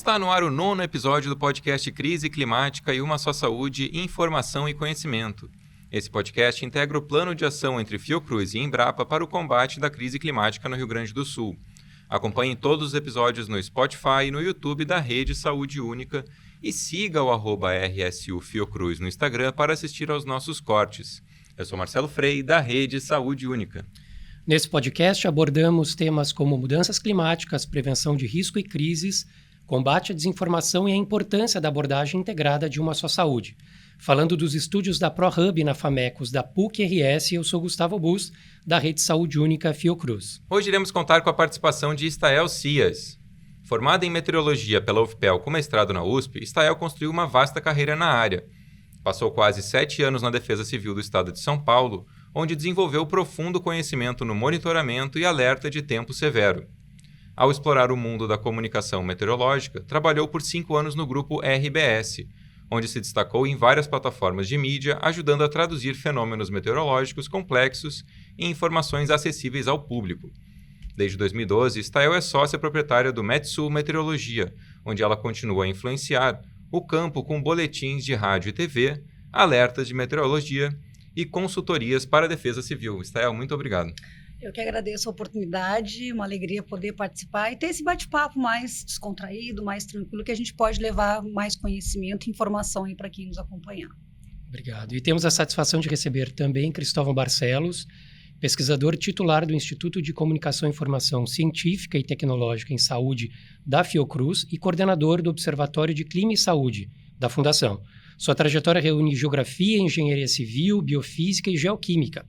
Está no ar o 9º episódio do podcast Crise Climática e Uma Só Saúde, Informação e Conhecimento. Esse podcast integra o plano de ação entre Fiocruz e Embrapa para o combate da crise climática no Rio Grande do Sul. Acompanhe todos os episódios no Spotify e no YouTube da Rede Saúde Única e siga o @RSU Fiocruz no Instagram para assistir aos nossos cortes. Eu sou Marcelo Frei, da Rede Saúde Única. Nesse podcast abordamos temas como mudanças climáticas, prevenção de risco e crises, combate à desinformação e a importância da abordagem integrada de Uma Só Saúde. Falando dos estúdios da ProHub na FAMECOS da PUC-RS, eu sou Gustavo Bus, da Rede Saúde Única Fiocruz. Hoje iremos contar com a participação de Stael Cias. Formada em meteorologia pela UFPEL com mestrado na USP, Stael construiu uma vasta carreira na área. Passou quase 7 anos na Defesa Civil do Estado de São Paulo, onde desenvolveu profundo conhecimento no monitoramento e alerta de tempo severo. Ao explorar o mundo da comunicação meteorológica, trabalhou por 5 anos no grupo RBS, onde se destacou em várias plataformas de mídia, ajudando a traduzir fenômenos meteorológicos complexos em informações acessíveis ao público. Desde 2012, Stael é sócia proprietária do Metsul Meteorologia, onde ela continua a influenciar o campo com boletins de rádio e TV, alertas de meteorologia e consultorias para a Defesa Civil. Stael, muito obrigado. Eu que agradeço a oportunidade, uma alegria poder participar e ter esse bate-papo mais descontraído, mais tranquilo, que a gente pode levar mais conhecimento e informação aí para quem nos acompanhar. Obrigado. E temos a satisfação de receber também Cristóvão Barcelos, pesquisador titular do Instituto de Comunicação e Informação Científica e Tecnológica em Saúde da Fiocruz e coordenador do Observatório de Clima e Saúde da Fundação. Sua trajetória reúne geografia, engenharia civil, biofísica e geoquímica.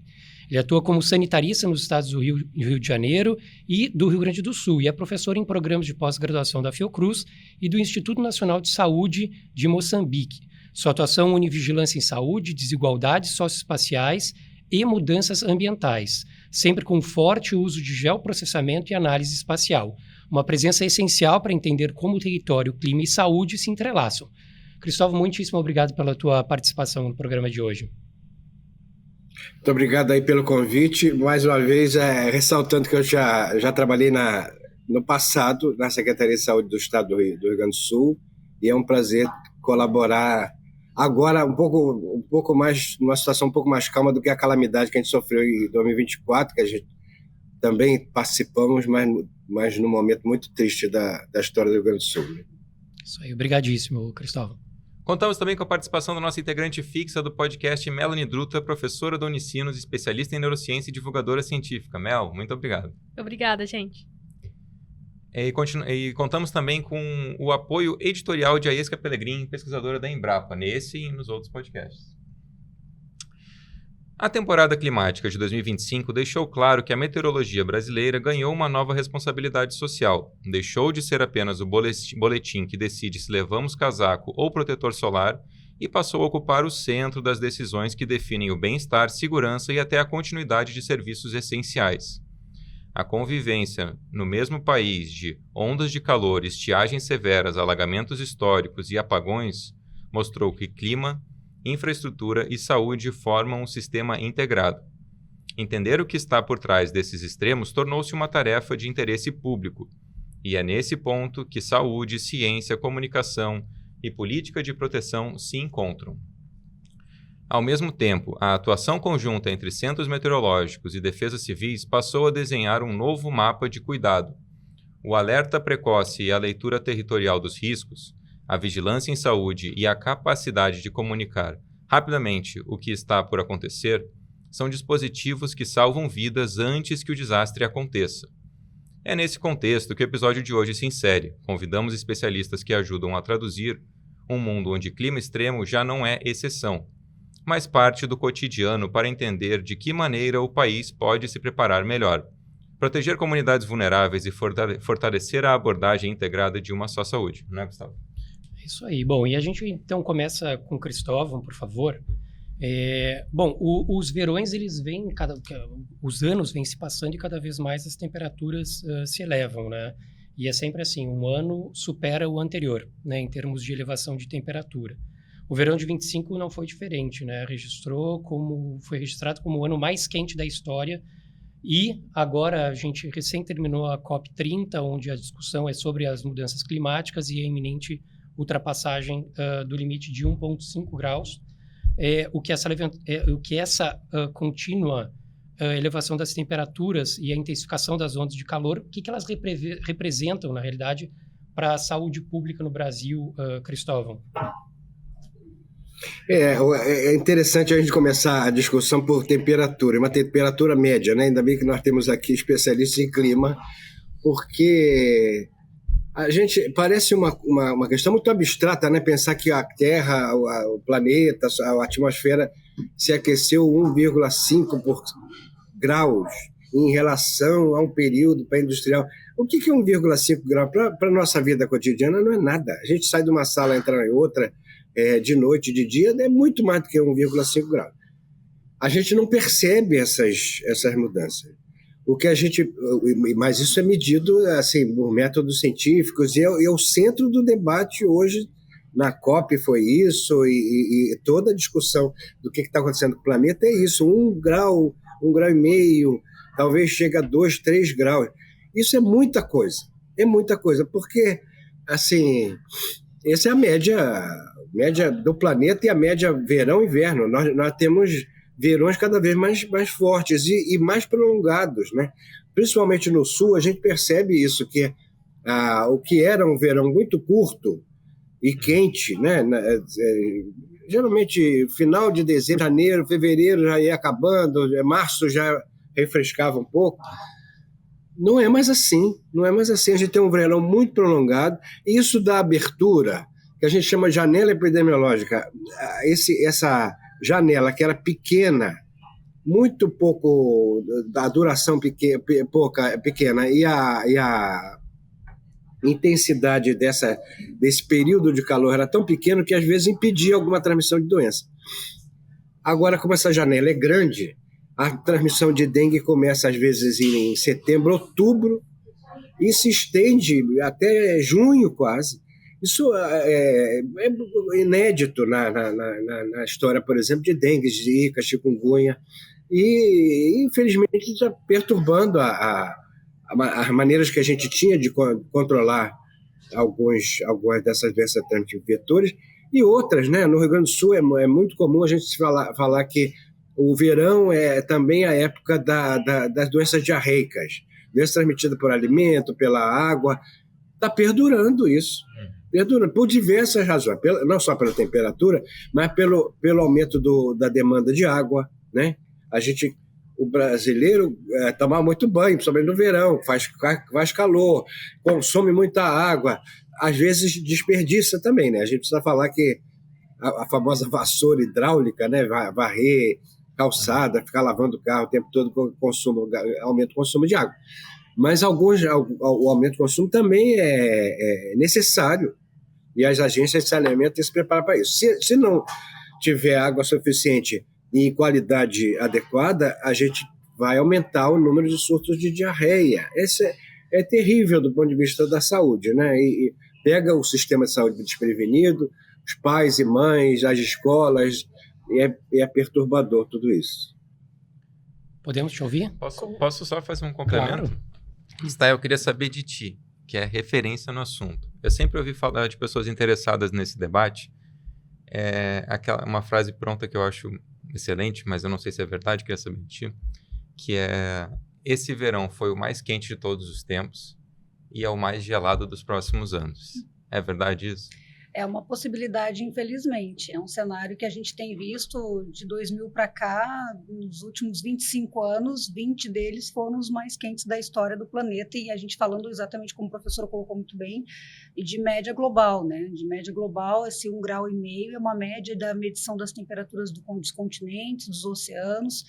Ele atua como sanitarista nos estados do Rio de Janeiro e do Rio Grande do Sul e é professor em programas de pós-graduação da Fiocruz e do Instituto Nacional de Saúde de Moçambique. Sua atuação une vigilância em saúde, desigualdades socioespaciais e mudanças ambientais, sempre com forte uso de geoprocessamento e análise espacial, uma presença essencial para entender como o território, clima e saúde se entrelaçam. Cristóvão, muitíssimo obrigado pela tua participação no programa de hoje. Muito obrigado aí pelo convite. Mais uma vez, ressaltando que eu já trabalhei no passado na Secretaria de Saúde do Estado do Rio Grande do Sul e é um prazer colaborar agora um pouco mais, numa situação um pouco mais calma do que a calamidade que a gente sofreu em 2024, que a gente também participamos, mas num momento muito triste da história do Rio Grande do Sul. Isso aí, obrigadíssimo, Cristóvão. Contamos também com a participação da nossa integrante fixa do podcast, Melanie Druta, professora da Unicinos, especialista em neurociência e divulgadora científica. Mel, muito obrigado. Obrigada, gente. E contamos também com o apoio editorial de Aesca Pellegrin, pesquisadora da Embrapa, nesse e nos outros podcasts. A temporada climática de 2025 deixou claro que a meteorologia brasileira ganhou uma nova responsabilidade social. Deixou de ser apenas o boletim que decide se levamos casaco ou protetor solar e passou a ocupar o centro das decisões que definem o bem-estar, segurança e até a continuidade de serviços essenciais. A convivência no mesmo país de ondas de calor, estiagens severas, alagamentos históricos e apagões mostrou que clima, infraestrutura e saúde formam um sistema integrado. Entender o que está por trás desses extremos tornou-se uma tarefa de interesse público, e é nesse ponto que saúde, ciência, comunicação e política de proteção se encontram. Ao mesmo tempo, a atuação conjunta entre centros meteorológicos e defesas civis passou a desenhar um novo mapa de cuidado. O alerta precoce e a leitura territorial dos riscos, a vigilância em saúde e a capacidade de comunicar rapidamente o que está por acontecer são dispositivos que salvam vidas antes que o desastre aconteça. É nesse contexto que o episódio de hoje se insere. Convidamos especialistas que ajudam a traduzir um mundo onde clima extremo já não é exceção, mas parte do cotidiano para entender de que maneira o país pode se preparar melhor, proteger comunidades vulneráveis e fortalecer a abordagem integrada de Uma Só Saúde. Não é, Gustavo? Isso aí. Bom, e a gente então começa com o Cristóvão, por favor. Os verões, eles vêm, os anos vêm se passando e cada vez mais as temperaturas se elevam, né? E é sempre assim, um ano supera o anterior, né, em termos de elevação de temperatura. O verão de 25 não foi diferente, né? Foi registrado como o ano mais quente da história E agora a gente recém terminou a COP30, onde a discussão é sobre as mudanças climáticas e a iminente ultrapassagem do limite de 1,5 graus. O que essa contínua elevação das temperaturas e a intensificação das ondas de calor, o que elas representam, na realidade, para a saúde pública no Brasil, Cristóvão? É interessante a gente começar a discussão por temperatura, uma temperatura média, né? Ainda bem que nós temos aqui especialistas em clima, porque a gente parece uma questão muito abstrata, né? Pensar que a Terra, o planeta, a atmosfera se aqueceu 1,5 graus em relação a um período pré-industrial. O que é 1,5 grau? Para a nossa vida cotidiana não é nada. A gente sai de uma sala, entra em outra, de noite, de dia, é muito mais do que 1,5 grau. A gente não percebe essas mudanças. Mas isso é medido assim, por métodos científicos, e é o centro do debate hoje. Na COP foi isso, e toda a discussão do que está acontecendo com o planeta é isso, 1 grau, 1,5 grau, talvez chegue a 2, 3 graus. Isso é muita coisa, porque, assim, essa é a média do planeta e a média verão-inverno. Nós temos verões cada vez mais fortes e mais prolongados, né? Principalmente no sul, a gente percebe isso, que o que era um verão muito curto e quente, né? Geralmente final de dezembro, janeiro, fevereiro já ia acabando, março já refrescava um pouco. Não é mais assim. A gente tem um verão muito prolongado, e isso dá abertura, que a gente chama de janela epidemiológica. Essa janela que era pequena, muito pouco, a duração pequena, e a intensidade desse período de calor era tão pequeno que às vezes impedia alguma transmissão de doença. Agora, como essa janela é grande, a transmissão de dengue começa às vezes em setembro, outubro, e se estende até junho quase. Isso é inédito na história, por exemplo, de dengue, zika, chikungunya, e infelizmente está perturbando as maneiras que a gente tinha de controlar algumas dessas doenças transmissíveis vetores, e outras, né? No Rio Grande do Sul é muito comum a gente falar que o verão é também a época das doenças diarreicas, doenças transmitidas por alimento, pela água. Está perdurando isso, por diversas razões, não só pela temperatura, mas pelo aumento da demanda de água, né? O brasileiro toma muito banho, principalmente no verão, faz calor, consome muita água, às vezes desperdiça também, né? A gente precisa falar que a famosa vassoura hidráulica, né? Varrer calçada, ficar lavando o carro o tempo todo, aumenta o consumo de água. Mas o aumento do consumo também é necessário, e as agências de saneamento têm que se preparar para isso. Se não tiver água suficiente e em qualidade adequada, a gente vai aumentar o número de surtos de diarreia. Esse é terrível do ponto de vista da saúde, né? E pega o sistema de saúde desprevenido, os pais e mães, as escolas, e é perturbador tudo isso. Podemos te ouvir? Posso só fazer um complemento? Claro. Está, eu queria saber de ti, que é referência no assunto. Eu sempre ouvi falar de pessoas interessadas nesse debate. Uma frase pronta que eu acho excelente, mas eu não sei se é verdade, queria saber de ti, que é: esse verão foi o mais quente de todos os tempos e é o mais gelado dos próximos anos. É verdade isso? É uma possibilidade, infelizmente. É um cenário que a gente tem visto de 2000 para cá, nos últimos 25 anos, 20 deles foram os mais quentes da história do planeta, e a gente falando exatamente como o professor colocou muito bem, e de média global, né? De média global, esse 1,5 grau é uma média da medição das temperaturas dos continentes, dos oceanos.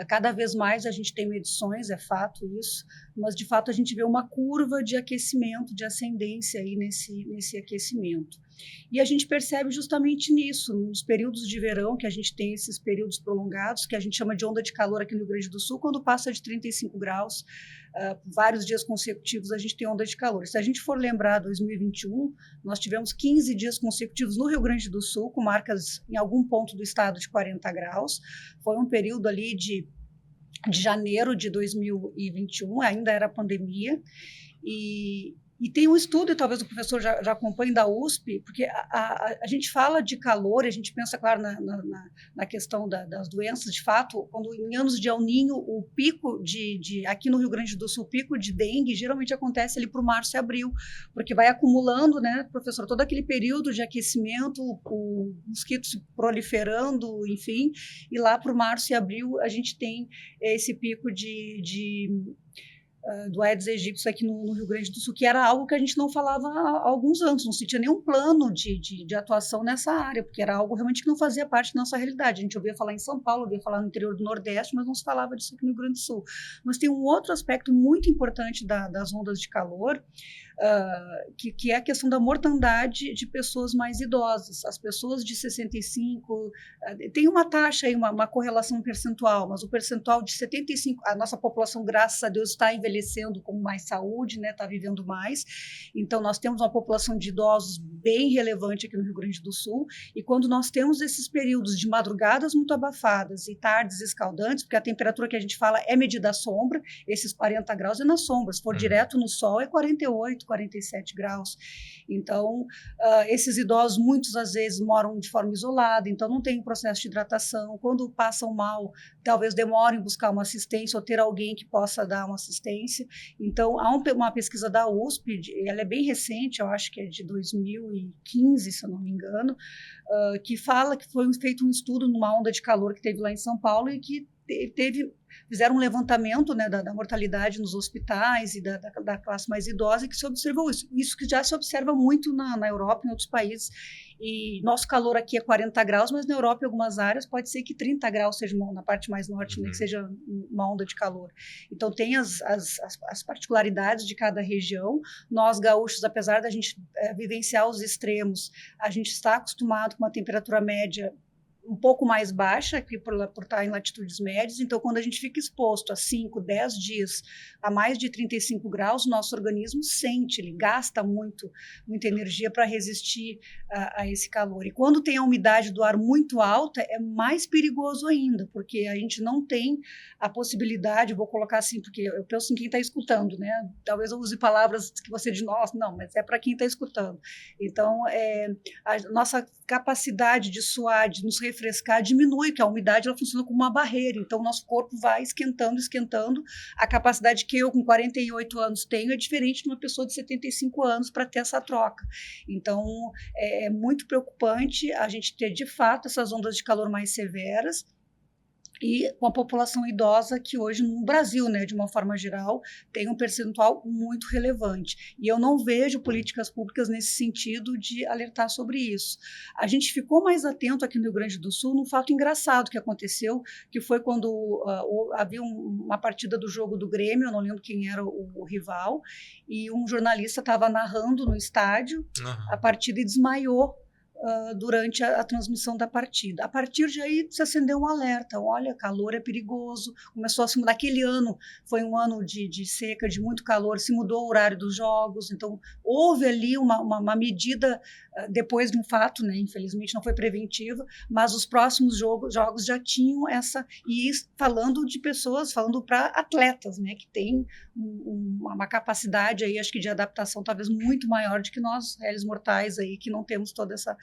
Cada vez mais a gente tem medições, é fato isso, mas de fato a gente vê uma curva de aquecimento, de ascendência aí nesse aquecimento. E a gente percebe justamente nisso, nos períodos de verão, que a gente tem esses períodos prolongados, que a gente chama de onda de calor aqui no Rio Grande do Sul, quando passa de 35 graus, vários dias consecutivos a gente tem onda de calor. Se a gente for lembrar 2021, nós tivemos 15 dias consecutivos no Rio Grande do Sul, com marcas em algum ponto do estado de 40 graus. Foi um período ali de de janeiro de 2021, ainda era pandemia, e tem um estudo, e talvez o professor já acompanhe, da USP, porque a gente fala de calor, e a gente pensa, claro, na questão das doenças, de fato, quando em anos de El Niño, o pico aqui no Rio Grande do Sul, o pico de dengue geralmente acontece ali para o março e abril, porque vai acumulando, né, professor, todo aquele período de aquecimento, o mosquito se proliferando, enfim, e lá para o março e abril a gente tem esse pico do Aedes aegypti aqui no Rio Grande do Sul, que era algo que a gente não falava há alguns anos, não se tinha nenhum plano de atuação nessa área, porque era algo realmente que não fazia parte da nossa realidade. A gente ouvia falar em São Paulo, ouvia falar no interior do Nordeste, mas não se falava disso aqui no Rio Grande do Sul. Mas tem um outro aspecto muito importante das ondas de calor, que é a questão da mortandade de pessoas mais idosas. As pessoas de 65, tem uma taxa aí, uma correlação percentual, mas o percentual de 75, a nossa população, graças a Deus, está envelhecendo com mais saúde, né, está vivendo mais, então nós temos uma população de idosos bem relevante aqui no Rio Grande do Sul, e quando nós temos esses períodos de madrugadas muito abafadas e tardes escaldantes, porque a temperatura que a gente fala é medida à sombra, esses 40 graus é na sombra, se for direto no sol é 48, 47 graus. Então, esses idosos, muitos às vezes moram de forma isolada, então não tem um processo de hidratação. Quando passam mal, talvez demorem em buscar uma assistência ou ter alguém que possa dar uma assistência. Então, há uma pesquisa da USP, ela é bem recente, eu acho que é de 2015, se eu não me engano, que fala que foi feito um estudo numa onda de calor que teve lá em São Paulo e que fizeram um levantamento, né, da mortalidade nos hospitais e da classe mais idosa, e que se observou isso que já se observa muito na Europa e em outros países. E nosso calor aqui é 40 graus, mas na Europa, em algumas áreas, pode ser que 30 graus seja na parte mais norte, né, que seja uma onda de calor. Então, tem as particularidades de cada região. Nós, gaúchos, apesar da gente vivenciar os extremos, a gente está acostumado com uma temperatura média um pouco mais baixa, aqui por estar em latitudes médias, então quando a gente fica exposto a 5, 10 dias a mais de 35 graus, nosso organismo sente, ele gasta muita energia para resistir a esse calor. E quando tem a umidade do ar muito alta, é mais perigoso ainda, porque a gente não tem a possibilidade, vou colocar assim, porque eu penso em quem está escutando, né? Talvez eu use palavras que você diz, nossa, não, mas é para quem está escutando. Então, a nossa capacidade de suar, de nos refrescar, diminui, que a umidade ela funciona como uma barreira, então o nosso corpo vai esquentando, a capacidade que eu com 48 anos tenho é diferente de uma pessoa de 75 anos para ter essa troca. Então é muito preocupante a gente ter de fato essas ondas de calor mais severas, e com a população idosa que hoje no Brasil, né, de uma forma geral, tem um percentual muito relevante. E eu não vejo políticas públicas nesse sentido de alertar sobre isso. A gente ficou mais atento aqui no Rio Grande do Sul num fato engraçado que aconteceu, que foi quando havia uma partida do jogo do Grêmio, eu não lembro quem era o rival, e um jornalista estava narrando no estádio a partida e desmaiou durante a transmissão da partida. A partir de aí se acendeu um alerta, olha, calor é perigoso, começou a se mudar. Aquele ano foi um ano de seca, de muito calor, se mudou o horário dos jogos, então houve ali uma medida depois de um fato, né, infelizmente não foi preventiva, mas os próximos jogos já tinham essa, e falando de pessoas, falando para atletas, né, que tem uma capacidade aí, acho que de adaptação talvez muito maior do que nós, réis mortais aí, que não temos toda essa.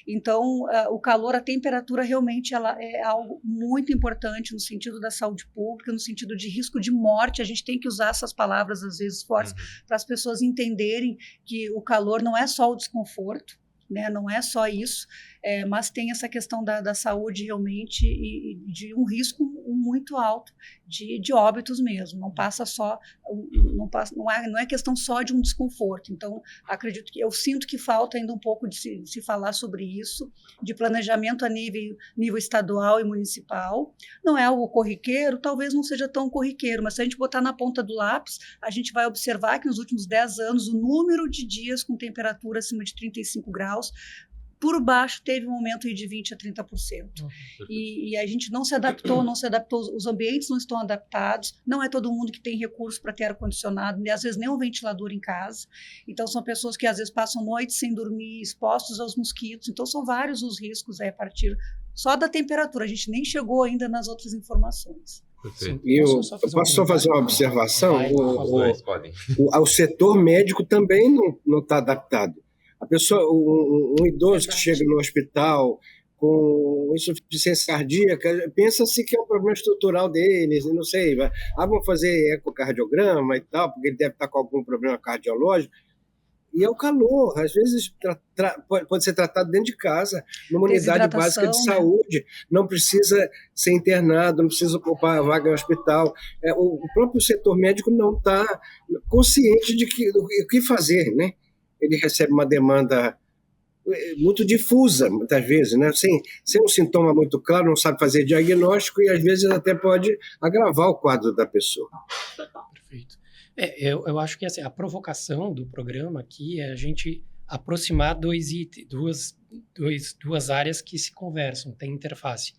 Então, o calor, a temperatura realmente ela é algo muito importante no sentido da saúde pública, no sentido de risco de morte. A gente tem que usar essas palavras às vezes fortes para as pessoas entenderem que o calor não é só o desconforto, né? Não é só isso, mas tem essa questão da saúde realmente e de um risco muito alto de óbitos mesmo. Não passa só, não é questão só de um desconforto. Então, acredito que eu sinto que falta ainda um pouco de se falar sobre isso, de planejamento a nível estadual e municipal. Não é algo corriqueiro, talvez não seja tão corriqueiro, mas se a gente botar na ponta do lápis, a gente vai observar que nos últimos 10 anos o número de dias com temperatura acima de 35 graus por baixo teve um aumento de 20% a 30%. E a gente não se adaptou, os ambientes não estão adaptados, não é todo mundo que tem recurso para ter ar-condicionado, às vezes nem um ventilador em casa. Então, são pessoas que às vezes passam noites sem dormir, expostos aos mosquitos. Então, são vários os riscos a partir só da temperatura. A gente nem chegou ainda nas outras informações. Perfeito. E eu posso só fazer uma observação? Podem. O setor médico também não está adaptado. A pessoa, um idoso que chega no hospital com insuficiência cardíaca, pensa-se que é um problema estrutural deles, não sei, vão fazer ecocardiograma e tal, porque ele deve estar com algum problema cardiológico. E é o calor, às vezes pode ser tratado dentro de casa, numa unidade básica de saúde, não precisa ser internado, não precisa ocupar a vaga em hospital. O próprio setor médico não está consciente do que fazer, né? Ele recebe uma demanda muito difusa, muitas vezes, né? Sem um sintoma muito claro, não sabe fazer diagnóstico e às vezes até pode agravar o quadro da pessoa. Perfeito. Eu acho que assim, a provocação do programa aqui é a gente aproximar duas áreas que se conversam, tem interface,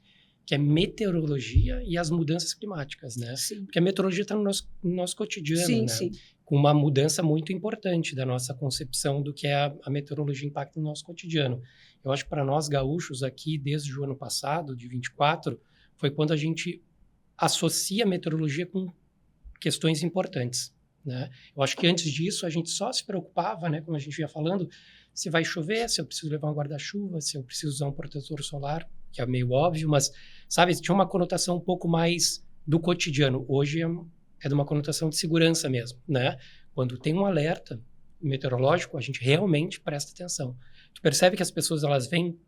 que é meteorologia e as mudanças climáticas, né? Sim. Porque a meteorologia está no nosso cotidiano, sim, né? Sim. Com uma mudança muito importante da nossa concepção do que a meteorologia impacta no nosso cotidiano. Eu acho que para nós gaúchos aqui, desde o ano passado, de 24, foi quando a gente associa a meteorologia com questões importantes, né? Eu acho que antes disso a gente só se preocupava, né, como a gente ia falando, se vai chover, se eu preciso levar um guarda-chuva, se eu preciso usar um protetor solar, que é meio óbvio, mas, sabe, tinha uma conotação um pouco mais do cotidiano. Hoje é de uma conotação de segurança mesmo, né? Quando tem um alerta meteorológico, a gente realmente presta atenção. Tu percebe que as pessoas, elas vêm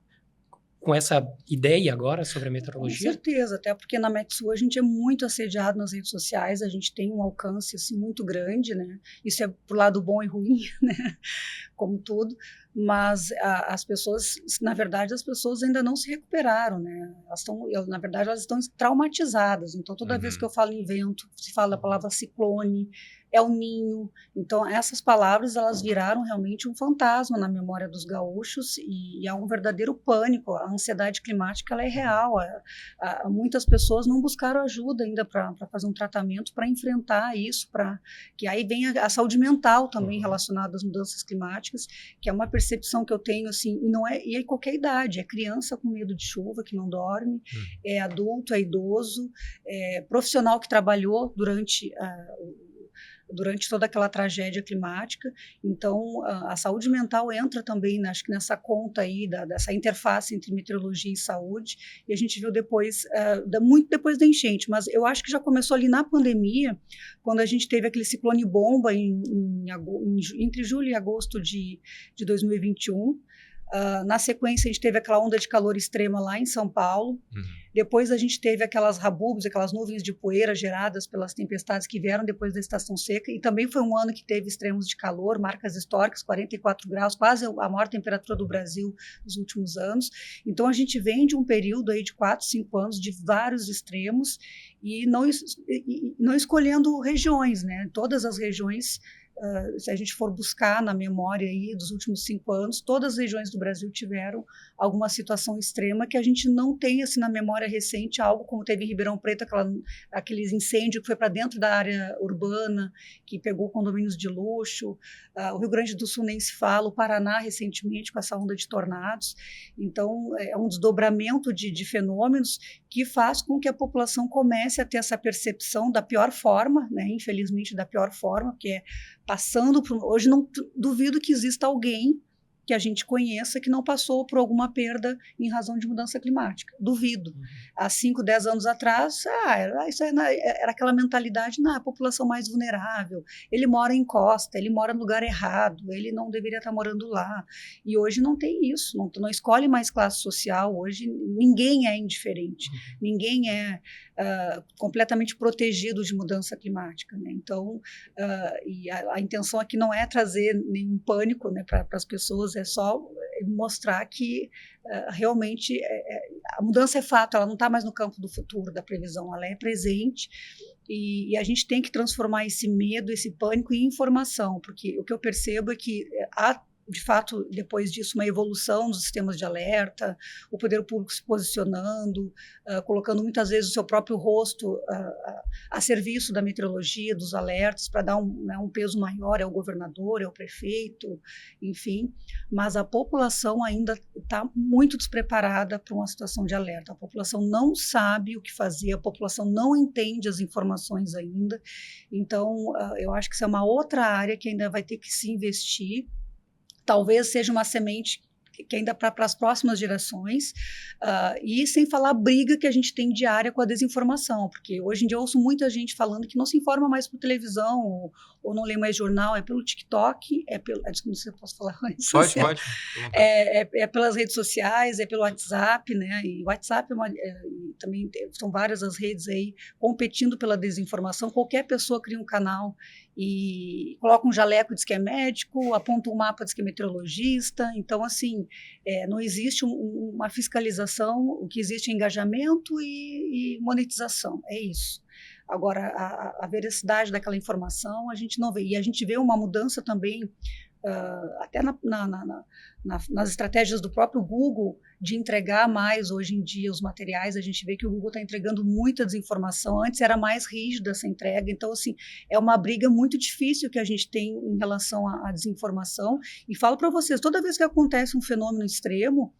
com essa ideia agora sobre a meteorologia? Com certeza, até porque na Metsul a gente é muito assediado nas redes sociais, a gente tem um alcance assim, muito grande, né? Isso é pro lado bom e ruim, né? Como tudo, mas as pessoas, na verdade, as pessoas ainda não se recuperaram, né? Na verdade, elas estão traumatizadas, então toda vez que eu falo em vento, se fala a palavra ciclone, El Ninho, então essas palavras, elas viraram realmente um fantasma na memória dos gaúchos e é um verdadeiro pânico, a ansiedade climática, ela é real, muitas pessoas não buscaram ajuda ainda para fazer um tratamento, para enfrentar isso, que aí vem a saúde mental também relacionada às mudanças climáticas, que é uma percepção que eu tenho, assim, e é qualquer idade, é criança com medo de chuva, que não dorme, é adulto, é idoso, é profissional que trabalhou durante toda aquela tragédia climática. Então, a saúde mental entra também, acho que nessa conta aí, dessa interface entre meteorologia e saúde, e a gente viu depois, muito depois da enchente, mas eu acho que já começou ali na pandemia, quando a gente teve aquele ciclone bomba entre julho e agosto de 2021, na sequência, a gente teve aquela onda de calor extrema lá em São Paulo. Depois a gente teve aquelas rabubes, aquelas nuvens de poeira geradas pelas tempestades que vieram depois da estação seca. E também foi um ano que teve extremos de calor, marcas históricas, 44 graus, quase a maior temperatura do Brasil nos últimos anos. Então a gente vem de um período aí de 4, 5 anos de vários extremos e não escolhendo regiões, né? Todas as regiões, se a gente for buscar na memória aí dos últimos 5 anos, todas as regiões do Brasil tiveram alguma situação extrema que a gente não tem assim na memória recente, algo como teve em Ribeirão Preto, aqueles incêndios que foi para dentro da área urbana, que pegou condomínios de luxo, o Rio Grande do Sul nem se fala, o Paraná recentemente com essa onda de tornados. Então é um desdobramento de fenômenos que faz com que a população comece a ter essa percepção da pior forma, né? Infelizmente da pior forma, que é passando por... Hoje não duvido que exista alguém que a gente conheça que não passou por alguma perda em razão de mudança climática. Duvido. Há 5, 10 anos atrás, isso era aquela mentalidade, a população mais vulnerável, ele mora em costa, ele mora no lugar errado, ele não deveria estar morando lá. E hoje não tem isso, não escolhe mais classe social, hoje ninguém é indiferente, ninguém é completamente protegido de mudança climática, né? Então, e a intenção aqui não é trazer nenhum pânico, né, para as pessoas, é só mostrar que realmente a mudança é fato, ela não está mais no campo do futuro, da previsão, ela é presente e a gente tem que transformar esse medo, esse pânico em informação, porque o que eu percebo é que há de fato, depois disso, uma evolução dos sistemas de alerta, o poder público se posicionando, colocando muitas vezes o seu próprio rosto a serviço da meteorologia, dos alertas, para dar um peso maior ao governador, ao prefeito, enfim. Mas a população ainda está muito despreparada para uma situação de alerta. A população não sabe o que fazer, a população não entende as informações ainda. Então, eu acho que isso é uma outra área que ainda vai ter que se investir. Talvez seja uma semente que ainda para as próximas gerações, e sem falar a briga que a gente tem diária com a desinformação, porque hoje em dia eu ouço muita gente falando que não se informa mais por televisão, ou não lê mais jornal, é pelo TikTok, desculpa, se eu posso falar antes. Pode. É pelas redes sociais, é pelo WhatsApp, né? E o WhatsApp também são várias as redes aí competindo pela desinformação. Qualquer pessoa cria um canal e coloca um jaleco, diz que é médico, aponta um mapa, diz que é meteorologista. Então, assim, não existe uma fiscalização, o que existe é engajamento e monetização, é isso. Agora, a veracidade daquela informação a gente não vê. E a gente vê uma mudança também, até nas estratégias do próprio Google, de entregar mais hoje em dia os materiais. A gente vê que o Google está entregando muita desinformação. Antes era mais rígida essa entrega. Então, assim, é uma briga muito difícil que a gente tem em relação à desinformação. E falo para vocês, toda vez que acontece um fenômeno extremo,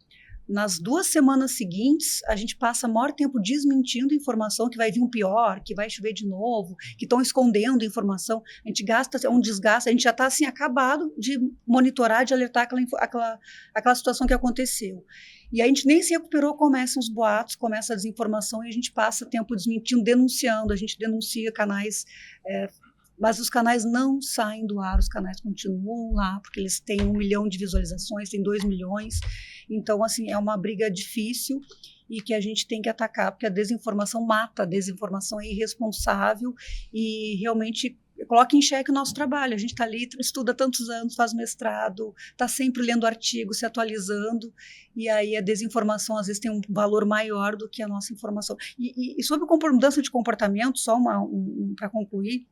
nas 2 semanas seguintes, a gente passa maior tempo desmentindo informação, que vai vir um pior, que vai chover de novo, que estão escondendo informação. A gente gasta, é um desgaste, a gente já está assim, acabado de monitorar, de alertar aquela situação que aconteceu. E a gente nem se recuperou, começam os boatos, começa a desinformação e a gente passa tempo desmentindo, denunciando, a gente denuncia canais... mas os canais não saem do ar, os canais continuam lá, porque eles têm 1 milhão de visualizações, têm 2 milhões. Então, assim, é uma briga difícil e que a gente tem que atacar, porque a desinformação mata, a desinformação é irresponsável e realmente coloca em xeque o nosso trabalho. A gente está ali, estuda tantos anos, faz mestrado, está sempre lendo artigos, se atualizando, e aí a desinformação às vezes tem um valor maior do que a nossa informação. E sobre mudança de comportamento, só para concluir,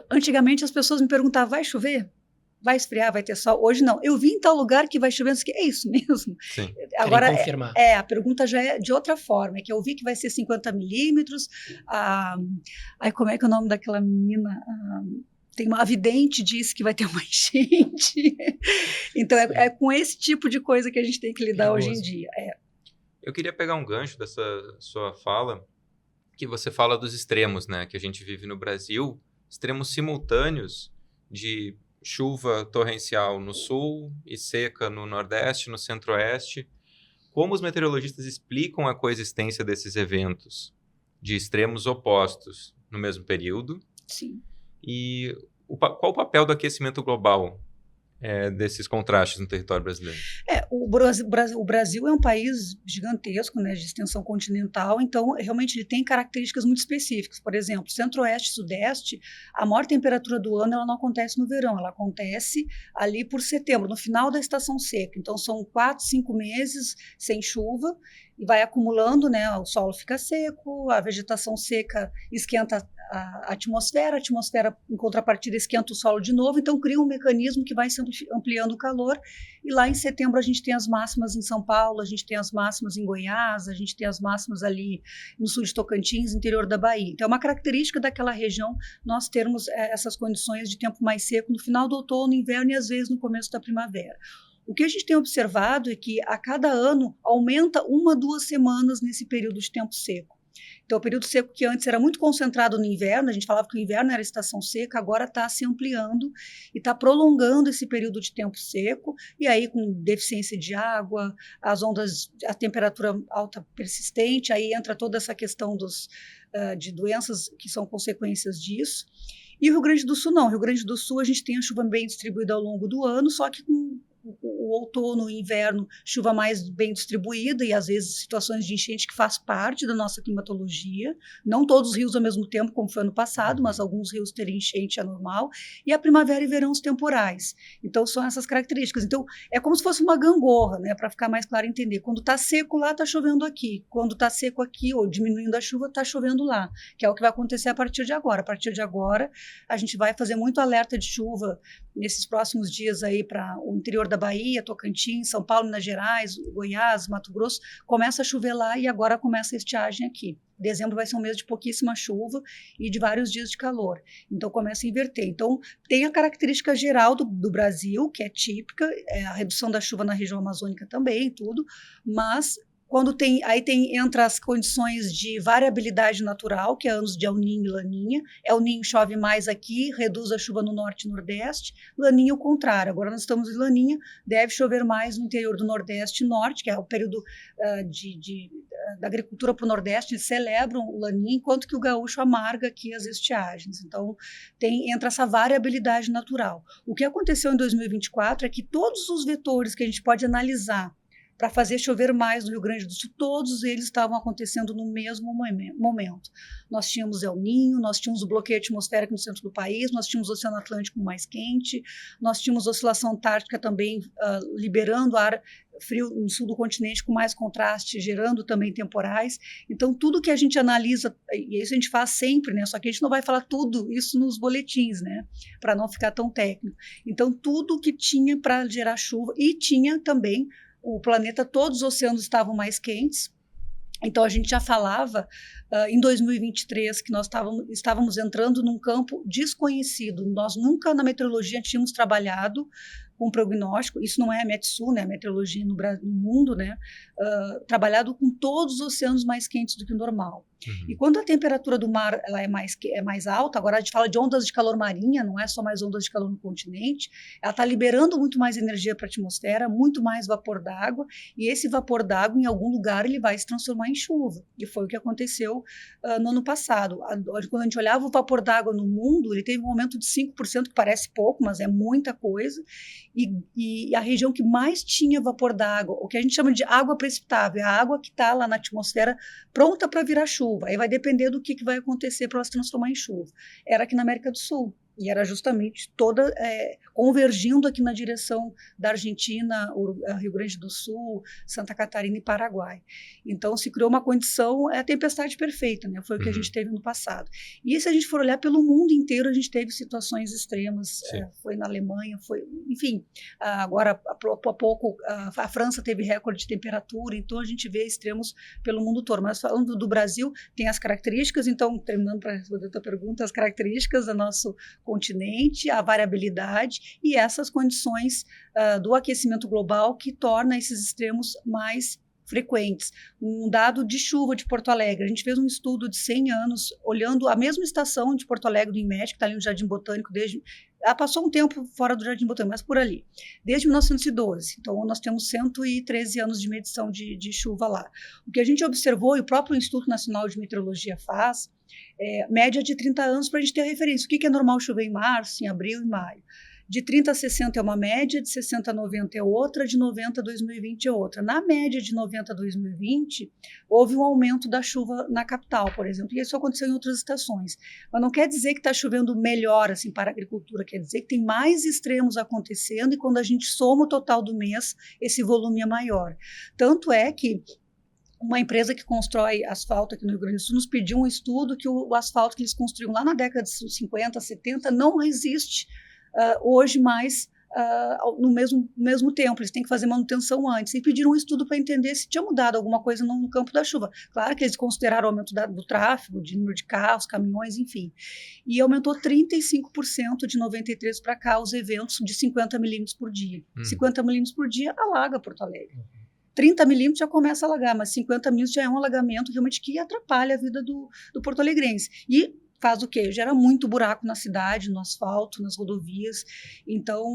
antigamente as pessoas me perguntavam, vai chover? Vai esfriar? Vai ter sol? Hoje não. Eu vi em tal lugar que vai chover, é isso mesmo? Sim. Agora, confirmar. A pergunta já é de outra forma, é que eu vi que vai ser 50 milímetros, como é que é o nome daquela menina? Tem uma vidente disse que vai ter uma enchente. Então, é com esse tipo de coisa que a gente tem que lidar hoje em dia. Eu queria pegar um gancho dessa sua fala, que você fala dos extremos, né, que a gente vive no Brasil, extremos simultâneos de chuva torrencial no sul e seca no nordeste, no centro-oeste. Como os meteorologistas explicam a coexistência desses eventos de extremos opostos no mesmo período? Sim. E qual o papel do aquecimento global desses contrastes no território brasileiro? O Brasil é um país gigantesco, né, de extensão continental, então realmente ele tem características muito específicas. Por exemplo, centro-oeste e sudeste, a maior temperatura do ano ela não acontece no verão, ela acontece ali por setembro, no final da estação seca. Então são 4, 5 meses sem chuva e vai acumulando, né, o solo fica seco, a vegetação seca esquenta a atmosfera em contrapartida esquenta o solo de novo, então cria um mecanismo que vai ampliando o calor, e lá em setembro a gente tem as máximas em São Paulo, a gente tem as máximas em Goiás, a gente tem as máximas ali no sul de Tocantins, interior da Bahia. Então é uma característica daquela região nós termos essas condições de tempo mais seco no final do outono, inverno e às vezes no começo da primavera. O que a gente tem observado é que a cada ano aumenta 1 a 2 semanas nesse período de tempo seco. Então, o período seco que antes era muito concentrado no inverno, a gente falava que o inverno era a estação seca, agora está se ampliando e está prolongando esse período de tempo seco, e aí com deficiência de água, as ondas, a temperatura alta persistente, aí entra toda essa questão de doenças que são consequências disso. E o Rio Grande do Sul não, o Rio Grande do Sul a gente tem a chuva bem distribuída ao longo do ano, só que com o outono, o inverno, chuva mais bem distribuída e às vezes situações de enchente que faz parte da nossa climatologia. Não todos os rios ao mesmo tempo, como foi ano passado, mas alguns rios terem enchente é normal. E a primavera e verão os temporais. Então são essas características. Então é como se fosse uma gangorra, né, para ficar mais claro entender. Quando está seco lá, está chovendo aqui. Quando está seco aqui ou diminuindo a chuva, está chovendo lá, que é o que vai acontecer a partir de agora. A partir de agora, a gente vai fazer muito alerta de chuva nesses próximos dias aí para o interior da Bahia, Tocantins, São Paulo, Minas Gerais, Goiás, Mato Grosso. Começa a chover lá e agora começa a estiagem aqui. Dezembro vai ser um mês de pouquíssima chuva e de vários dias de calor. Então, começa a inverter. Então, tem a característica geral do Brasil, que é típica, a redução da chuva na região amazônica também, tudo, mas quando entra as condições de variabilidade natural, que é anos de El Niño e Laninha. El Niño chove mais aqui, reduz a chuva no norte e nordeste. Laninha o contrário. Agora nós estamos em Laninha, deve chover mais no interior do nordeste e norte, que é o período da agricultura para o nordeste. Eles celebram o Laninha, enquanto que o gaúcho amarga aqui as estiagens. Então entra essa variabilidade natural. O que aconteceu em 2024 é que todos os vetores que a gente pode analisar para fazer chover mais no Rio Grande do Sul, todos eles estavam acontecendo no mesmo momento. Nós tínhamos El Niño, nós tínhamos o bloqueio atmosférico no centro do país, nós tínhamos o Oceano Atlântico mais quente, nós tínhamos a oscilação antártica também liberando ar frio no sul do continente com mais contraste, gerando também temporais. Então, tudo que a gente analisa, e isso a gente faz sempre, né? Só que a gente não vai falar tudo isso nos boletins, né? Para não ficar tão técnico. Então, tudo que tinha para gerar chuva, e tinha também o planeta, todos os oceanos estavam mais quentes. Então, a gente já falava em 2023 que nós estávamos entrando num campo desconhecido. Nós nunca na meteorologia tínhamos trabalhado com prognóstico, isso não é a Metsu, né, a meteorologia no mundo, né, trabalhado com todos os oceanos mais quentes do que o normal. E quando a temperatura do mar ela é mais alta, agora a gente fala de ondas de calor marinha, não é só mais ondas de calor no continente, ela está liberando muito mais energia para a atmosfera, muito mais vapor d'água, e esse vapor d'água, em algum lugar, ele vai se transformar em chuva. E foi o que aconteceu no ano passado. Quando a gente olhava o vapor d'água no mundo, ele teve um aumento de 5%, que parece pouco, mas é muita coisa, e a região que mais tinha vapor d'água, o que a gente chama de água precipitável, é a água que está lá na atmosfera pronta para virar chuva. Aí vai depender do que vai acontecer para ela se transformar em chuva. Era aqui na América do Sul. E era justamente toda convergindo aqui na direção da Argentina, Rio Grande do Sul, Santa Catarina e Paraguai. Então se criou uma condição, a tempestade perfeita, né? Foi o que a gente teve no passado. E se a gente for olhar pelo mundo inteiro, a gente teve situações extremas, foi na Alemanha, enfim, agora há pouco a França teve recorde de temperatura, então a gente vê extremos pelo mundo todo. Mas falando do Brasil, tem as características, então, terminando para responder a tua pergunta, as características do nosso continente, a variabilidade e essas condições do aquecimento global que torna esses extremos mais frequentes. Um dado de chuva de Porto Alegre, a gente fez um estudo de 100 anos, olhando a mesma estação de Porto Alegre do INMET, que está ali no Jardim Botânico, ela passou um tempo fora do Jardim Botânico, mas por ali, desde 1912. Então, nós temos 113 anos de medição de chuva lá. O que a gente observou, e o próprio Instituto Nacional de Meteorologia faz, média de 30 anos para a gente ter referência. O que é normal chover em março, em abril e maio? De 30 a 60 é uma média, de 60 a 90 é outra, de 90 a 2020 é outra. Na média de 90 a 2020, houve um aumento da chuva na capital, por exemplo, e isso aconteceu em outras estações. Mas não quer dizer que está chovendo melhor assim, para a agricultura, quer dizer que tem mais extremos acontecendo e quando a gente soma o total do mês, esse volume é maior. Tanto é que uma empresa que constrói asfalto aqui no Rio Grande do Sul nos pediu um estudo que o asfalto que eles construíam lá na década de 50, 70 não resiste hoje mais no mesmo tempo. Eles têm que fazer manutenção antes e pediram um estudo para entender se tinha mudado alguma coisa no campo da chuva. Claro que eles consideraram o aumento do tráfego, de número de carros, caminhões, enfim. E aumentou 35% de 93 para cá os eventos de 50 milímetros por dia. 50 milímetros por dia alaga Porto Alegre. 30 milímetros já começa a alagar, mas 50 milímetros já é um alagamento realmente que atrapalha a vida do porto-alegrense. E faz o quê? Gera muito buraco na cidade, no asfalto, nas rodovias. Então,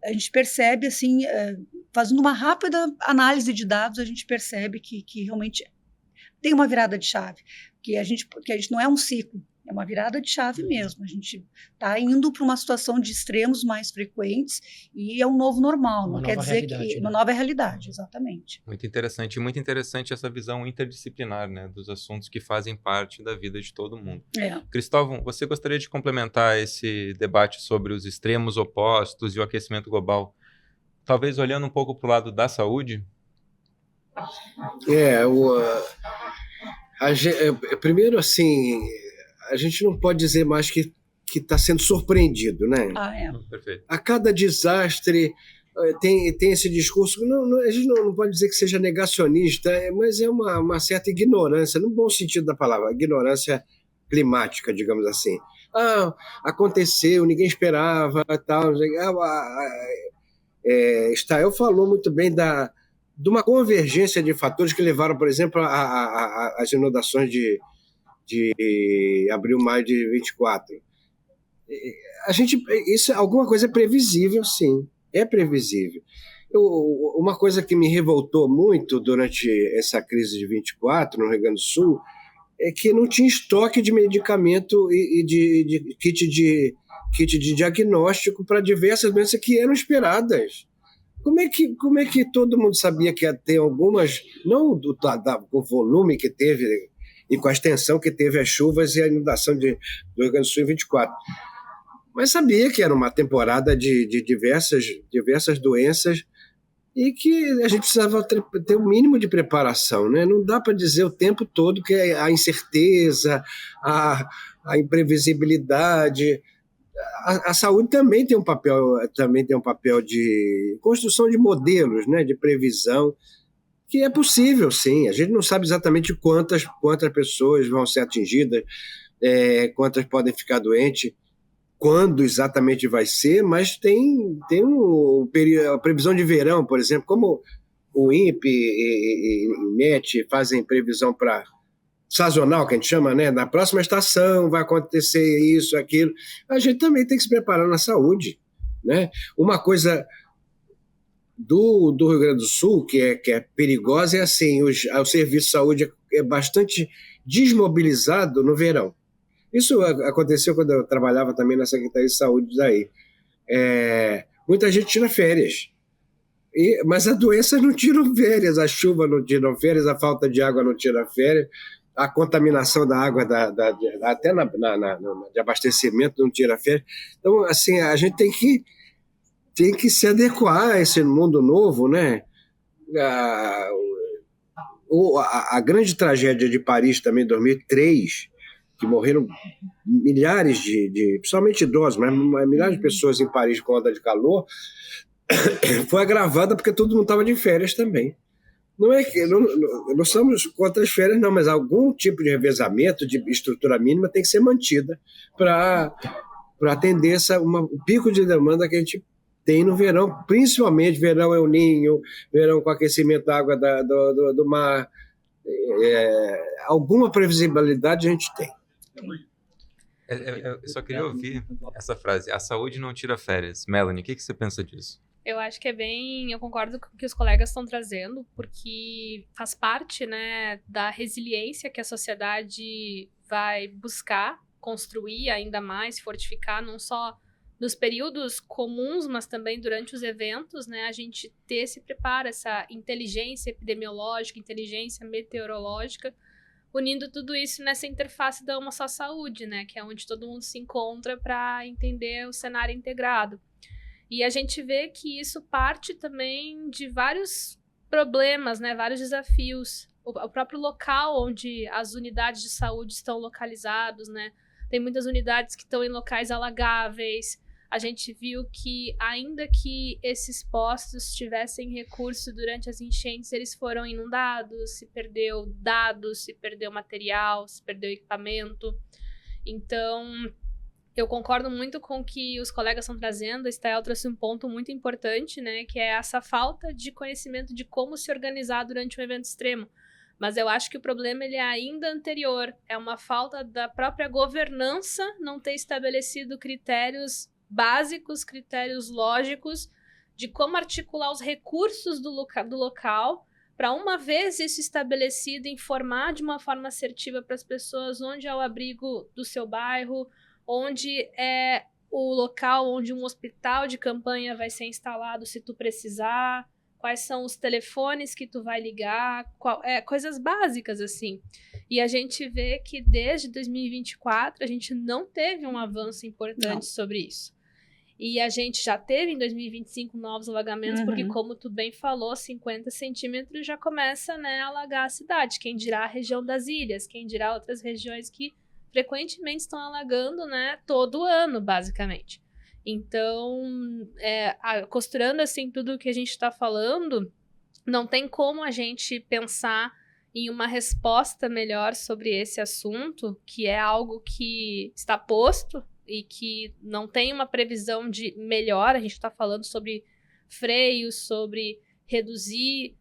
a gente percebe, assim, fazendo uma rápida análise de dados, a gente percebe que realmente tem uma virada de chave, que a gente não é um ciclo. É uma virada de chave mesmo. A gente está indo para uma situação de extremos mais frequentes e é um novo normal. Não quer dizer que uma nova realidade, exatamente. Muito interessante essa visão interdisciplinar, né, dos assuntos que fazem parte da vida de todo mundo. Cristóvão, você gostaria de complementar esse debate sobre os extremos opostos e o aquecimento global, talvez olhando um pouco para o lado da saúde? Primeiro, assim, a gente não pode dizer mais que está sendo surpreendido, né? Perfeito. A cada desastre tem esse discurso, a gente não pode dizer que seja negacionista, mas é uma certa ignorância, no bom sentido da palavra, ignorância climática, digamos assim. Aconteceu, ninguém esperava, tal. Stael falou muito bem de uma convergência de fatores que levaram, por exemplo, às inundações de abril, maio de 24. Alguma coisa é previsível, sim, é previsível. Uma coisa que me revoltou muito durante essa crise de 24 no Rio Grande do Sul é que não tinha estoque de medicamento e de kit de diagnóstico para diversas doenças que eram esperadas. Como é que todo mundo sabia que ia ter algumas, não do volume que teve e com a extensão que teve as chuvas e a inundação do Rio Grande do Sul em 24, mas sabia que era uma temporada de diversas doenças e que a gente precisava ter um mínimo de preparação, né? Não dá para dizer o tempo todo que a incerteza, a imprevisibilidade. A saúde também tem um papel de construção de modelos, né, de previsão, que é possível, sim. A gente não sabe exatamente quantas pessoas vão ser atingidas, quantas podem ficar doentes, quando exatamente vai ser, mas tem a previsão de verão, por exemplo, como o INPE e o MET fazem previsão para sazonal, que a gente chama, né? Na próxima estação vai acontecer isso, aquilo. A gente também tem que se preparar na saúde, né? Uma coisa do Rio Grande do Sul que é perigosa é assim, o serviço de saúde é bastante desmobilizado no verão. Isso aconteceu quando eu trabalhava também na Secretaria de Saúde daí. Muita gente tira férias. Mas as doenças não tiram férias, a chuva não tira férias, a falta de água não tira férias, a contaminação da água, até de abastecimento, não tira férias. Então, assim, a gente tem que se adequar a esse mundo novo, né? A grande tragédia de Paris também, em 2003, que morreram milhares principalmente idosos, mas milhares de pessoas em Paris com onda de calor, foi agravada porque todo mundo estava de férias também. Não somos contra as férias, não, mas algum tipo de revezamento, de estrutura mínima tem que ser mantida para atender o pico de demanda que a gente tem no verão, principalmente verão El Niño, verão com aquecimento da água do mar. Alguma previsibilidade a gente tem. Eu só queria ouvir essa frase: a saúde não tira férias. Melanie, o que você pensa disso? Eu acho que eu concordo com o que os colegas estão trazendo, porque faz parte, né, da resiliência que a sociedade vai buscar construir ainda mais, fortificar, não só nos períodos comuns, mas também durante os eventos, né, a gente ter esse preparo, essa inteligência epidemiológica, inteligência meteorológica, unindo tudo isso nessa interface da Uma Só Saúde, né, que é onde todo mundo se encontra para entender o cenário integrado. E a gente vê que isso parte também de vários problemas, né, vários desafios. O próprio local onde as unidades de saúde estão localizados, né, tem muitas unidades que estão em locais alagáveis. A gente viu que, ainda que esses postos tivessem recurso durante as enchentes, eles foram inundados, se perdeu dados, se perdeu material, se perdeu equipamento. Então, eu concordo muito com o que os colegas estão trazendo. A Stael trouxe um ponto muito importante, né, que é essa falta de conhecimento de como se organizar durante um evento extremo. Mas eu acho que o problema ele é ainda anterior. É uma falta da própria governança não ter estabelecido critérios básicos, critérios lógicos de como articular os recursos do local para uma vez isso estabelecido, informar de uma forma assertiva para as pessoas onde é o abrigo do seu bairro, onde é o local onde um hospital de campanha vai ser instalado se tu precisar, quais são os telefones que tu vai ligar, coisas básicas assim. E a gente vê que desde 2024 a gente não teve um avanço importante sobre isso. E a gente já teve em 2025 novos alagamentos, porque como tu bem falou, 50 centímetros já começa, né, a alagar a cidade. Quem dirá a região das ilhas, quem dirá outras regiões que frequentemente estão alagando, né, todo ano, basicamente. Então, costurando assim tudo o que a gente está falando, não tem como a gente pensar em uma resposta melhor sobre esse assunto, que é algo que está posto e que não tem uma previsão de melhor. A gente está falando sobre freios, sobre reduzir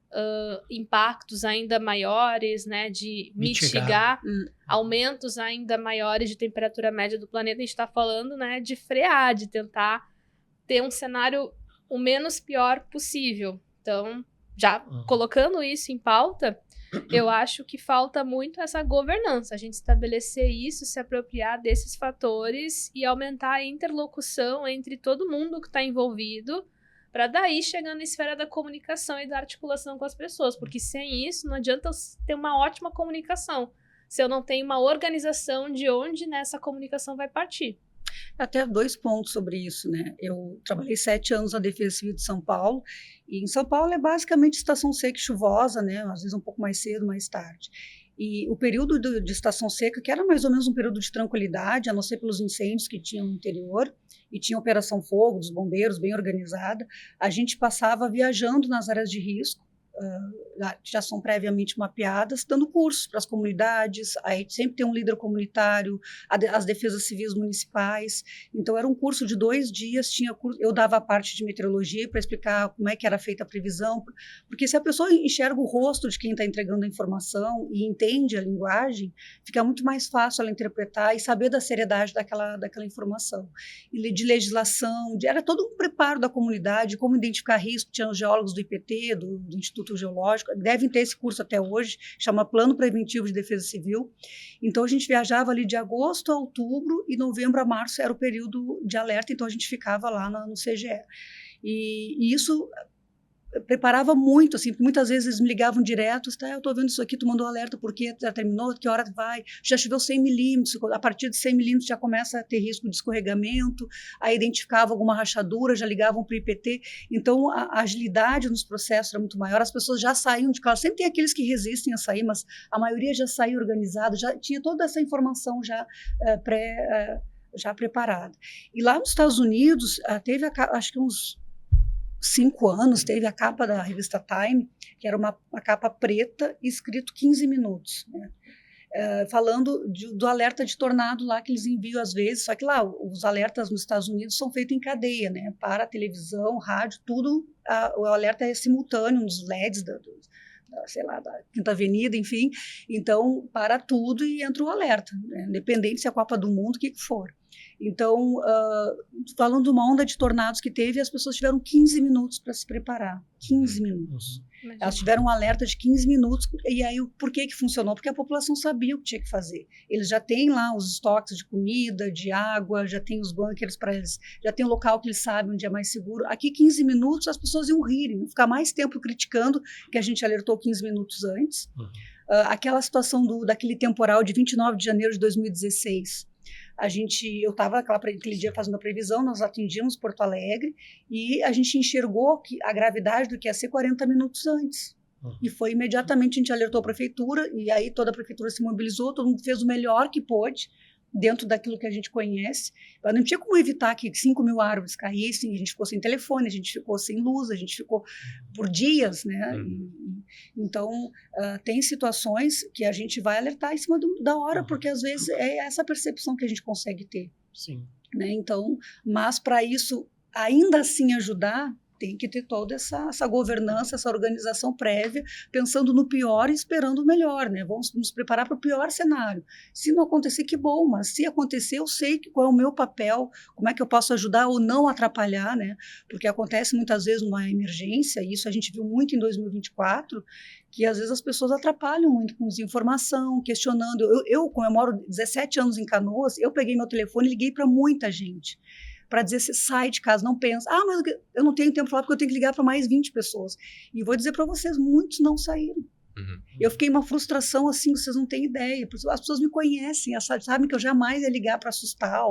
impactos ainda maiores, né, de mitigar aumentos ainda maiores de temperatura média do planeta. A gente está falando, né, de frear, de tentar ter um cenário o menos pior possível. Então, já colocando isso em pauta, eu acho que falta muito essa governança, a gente estabelecer isso, se apropriar desses fatores e aumentar a interlocução entre todo mundo que está envolvido, para daí chegar na esfera da comunicação e da articulação com as pessoas, porque sem isso não adianta ter uma ótima comunicação, se eu não tenho uma organização de onde nessa comunicação vai partir. Até 2 pontos sobre isso, né? Eu trabalhei 7 anos na Defesa Civil de São Paulo, e em São Paulo é basicamente estação seca e chuvosa, né? Às vezes um pouco mais cedo, mais tarde. E o período de estação seca, que era mais ou menos um período de tranquilidade, a não ser pelos incêndios que tinham no interior, e tinha operação fogo dos bombeiros bem organizada, a gente passava viajando nas áreas de risco, já são previamente mapeadas, dando cursos para as comunidades. Aí sempre tem um líder comunitário, as defesas civis municipais. Então era um curso de 2 dias, eu dava a parte de meteorologia para explicar como é que era feita a previsão, porque se a pessoa enxerga o rosto de quem está entregando a informação e entende a linguagem, fica muito mais fácil ela interpretar e saber da seriedade daquela informação. E de legislação, era todo um preparo da comunidade, como identificar risco. Tinha os geólogos do IPT, do Instituto Geológico, devem ter esse curso até hoje, chama Plano Preventivo de Defesa Civil. Então a gente viajava ali de agosto a outubro, e novembro a março era o período de alerta, então a gente ficava lá no CGE. E isso preparava muito, assim, muitas vezes eles me ligavam direto, eu estou vendo isso aqui, tu mandou alerta, porque já terminou, que hora vai, já choveu 100 milímetros, a partir de 100 milímetros já começa a ter risco de escorregamento, aí identificava alguma rachadura, já ligavam para o IPT, então a agilidade nos processos era muito maior, as pessoas já saíam de casa, sempre tem aqueles que resistem a sair, mas a maioria já saiu organizada, já tinha toda essa informação já já preparada. E lá nos Estados Unidos, teve, acho que uns 5 anos, teve a capa da revista Time, que era uma capa preta, escrito 15 minutos, né? Falando do alerta de tornado lá que eles enviam às vezes, só que lá os alertas nos Estados Unidos são feitos em cadeia, né? Para a televisão, rádio, tudo, o alerta é simultâneo nos LEDs da Quinta Avenida, enfim, então para tudo e entra o alerta, né? Independente se é a Copa do Mundo, o que for. Então, falando de uma onda de tornados que teve, as pessoas tiveram 15 minutos para se preparar. 15 minutos. Elas tiveram um alerta de 15 minutos. E aí, por que funcionou? Porque a população sabia o que tinha que fazer. Eles já têm lá os estoques de comida, de água, já tem os bunkers para eles, já tem o local que eles sabem onde é mais seguro. Aqui, 15 minutos, as pessoas iam rir, iam ficar mais tempo criticando, que a gente alertou 15 minutos antes. Aquela situação daquele temporal de 29 de janeiro de 2016, eu estava aquele dia fazendo a previsão, nós atingimos Porto Alegre e a gente enxergou a gravidade do que ia ser 40 minutos antes. E foi imediatamente, a gente alertou a prefeitura, e aí toda a prefeitura se mobilizou, todo mundo fez o melhor que pôde, dentro daquilo que a gente conhece. Mas não tinha como evitar que 5 mil árvores caíssem, a gente ficou sem telefone, a gente ficou sem luz, a gente ficou por dias, né? Então, tem situações que a gente vai alertar em cima da hora, porque às vezes é essa percepção que a gente consegue ter. Sim. Né? Então, mas para isso, ainda assim ajudar, tem que ter toda essa governança, essa organização prévia, pensando no pior e esperando o melhor, né? Vamos nos preparar para o pior cenário. Se não acontecer, que bom, mas se acontecer, eu sei qual é o meu papel, como é que eu posso ajudar ou não atrapalhar, né? Porque acontece muitas vezes numa emergência, e isso a gente viu muito em 2024, que às vezes as pessoas atrapalham muito com desinformação, questionando. Como eu moro 17 anos em Canoas, eu peguei meu telefone e liguei para muita gente, para dizer, você sai de casa, não pensa, mas eu não tenho tempo para falar porque eu tenho que ligar para mais 20 pessoas. E vou dizer para vocês, muitos não saíram. Eu fiquei uma frustração assim, vocês não têm ideia. As pessoas me conhecem, sabem que eu jamais ia ligar para assustar,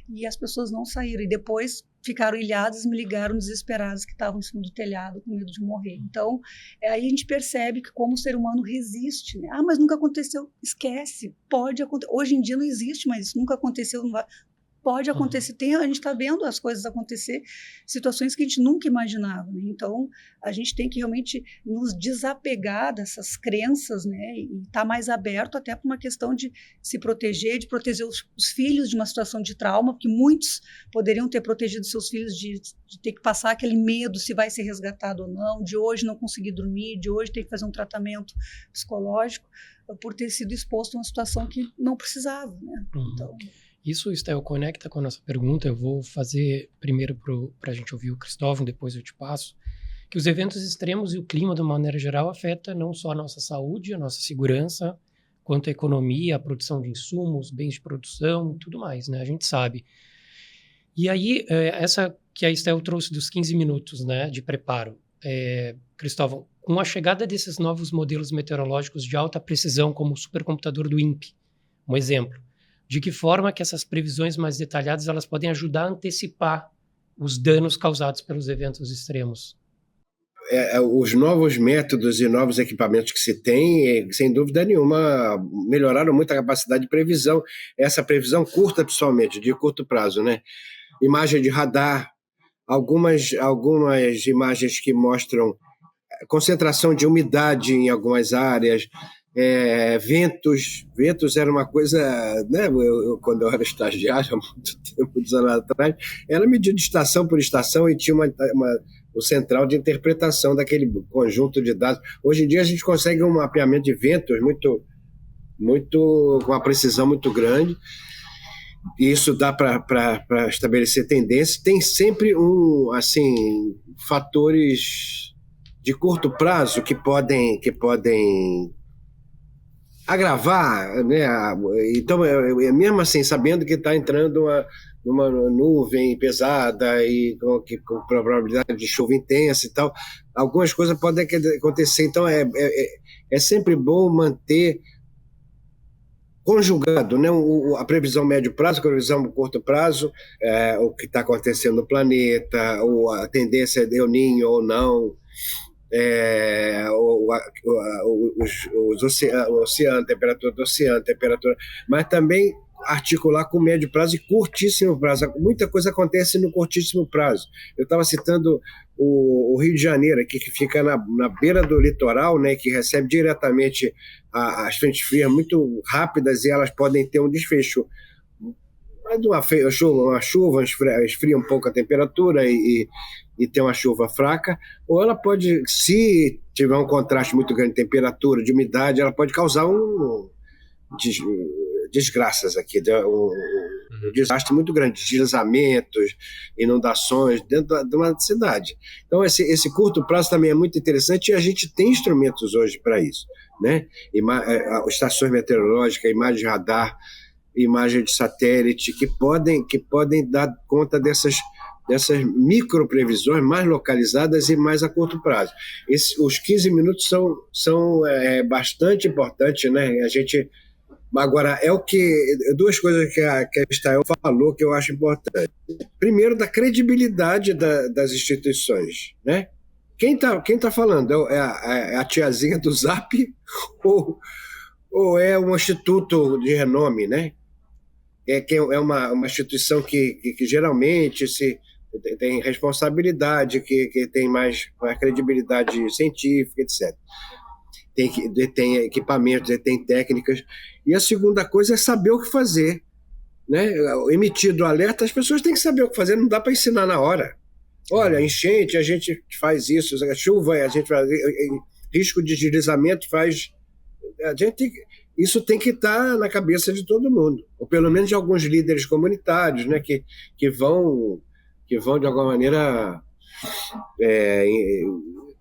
e as pessoas não saíram. E depois ficaram ilhadas e me ligaram desesperadas que estavam em cima do telhado com medo de morrer. Então, aí a gente percebe que como o ser humano resiste, né? Mas nunca aconteceu. Esquece, pode acontecer. Hoje em dia não existe, mas isso nunca aconteceu, não vai... Pode acontecer, a gente está vendo as coisas acontecer, situações que a gente nunca imaginava, né? Então, a gente tem que realmente nos desapegar dessas crenças, né? E estar mais aberto até para uma questão de se proteger, de proteger os filhos de uma situação de trauma, porque muitos poderiam ter protegido seus filhos de ter que passar aquele medo se vai ser resgatado ou não, de hoje não conseguir dormir, de hoje ter que fazer um tratamento psicológico, por ter sido exposto a uma situação que não precisava, né? Então... Isso, Estel, conecta com a nossa pergunta. Eu vou fazer primeiro para a gente ouvir o Cristóvão, depois eu te passo. Que os eventos extremos e o clima, de uma maneira geral, afeta não só a nossa saúde, a nossa segurança, quanto a economia, a produção de insumos, bens de produção e tudo mais, né? A gente sabe. E aí, essa que a Estel trouxe dos 15 minutos, né, de preparo. Cristóvão, com a chegada desses novos modelos meteorológicos de alta precisão, como o supercomputador do INPE, um exemplo, de que forma que essas previsões mais detalhadas elas podem ajudar a antecipar os danos causados pelos eventos extremos? Os novos métodos e novos equipamentos que se tem, sem dúvida nenhuma, melhoraram muito a capacidade de previsão, essa previsão curta, principalmente, de curto prazo, né? Imagem de radar, algumas imagens que mostram concentração de umidade em algumas áreas, ventos era uma coisa, né? Quando eu era estagiário, há muito tempo, muitos anos atrás, era medido de estação por estação e tinha o central de interpretação daquele conjunto de dados. Hoje em dia a gente consegue um mapeamento de ventos com uma precisão muito grande, e isso dá para estabelecer tendência. Tem sempre fatores de curto prazo que podem agravar, né? Então, mesmo assim, sabendo que está entrando uma nuvem pesada e com probabilidade de chuva intensa e tal, algumas coisas podem acontecer. Então, é sempre bom manter conjugado, né? A previsão médio prazo, a previsão curto prazo, o que está acontecendo no planeta, a tendência de El Niño ou não, o oceano, a temperatura do oceano, mas também articular com médio prazo e curtíssimo prazo. Muita coisa acontece no curtíssimo prazo. Eu estava citando o Rio de Janeiro, aqui, que fica na beira do litoral, né, que recebe diretamente as frentes frias muito rápidas, e elas podem ter um desfecho. Uma chuva esfria um pouco a temperatura e ter uma chuva fraca, ou ela pode, se tiver um contraste muito grande de temperatura, de umidade, ela pode causar desgraças aqui, um desastre muito grande, deslizamentos, inundações dentro de uma cidade. Então, esse curto prazo também é muito interessante, e a gente tem instrumentos hoje para isso, né? Estações meteorológicas, imagem de radar, imagem de satélite, que podem dar conta dessas micro previsões mais localizadas e mais a curto prazo. Os 15 minutos são bastante importantes, né? Agora, duas coisas que a Estael falou que eu acho importante. Primeiro, da credibilidade das instituições, né? Quem tá falando? É a tiazinha do Zap ou é um instituto de renome, né? É uma instituição que geralmente tem responsabilidade, que tem mais credibilidade científica, etc. Tem equipamentos, tem técnicas. E a segunda coisa é saber o que fazer, né? Emitido o alerta, as pessoas têm que saber o que fazer, não dá para ensinar na hora. Olha, enchente, a gente faz isso, chuva, a gente faz, risco de deslizamento faz... Isso tem que estar na cabeça de todo mundo, ou pelo menos de alguns líderes comunitários, né, que vão de alguma maneira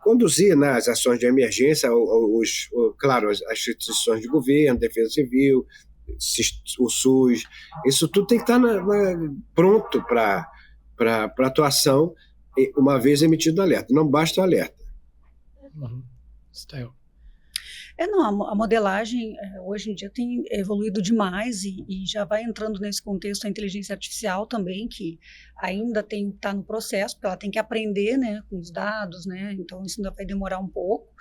conduzir, né, as ações de emergência, claro, as instituições de governo, defesa civil, o SUS, isso tudo tem que estar pronto para atuação uma vez emitido o alerta. Não basta o alerta. Não, a modelagem hoje em dia tem evoluído demais e já vai entrando nesse contexto a inteligência artificial também, que ainda está no processo, porque ela tem que aprender, né, com os dados, né, então isso ainda vai demorar um pouco,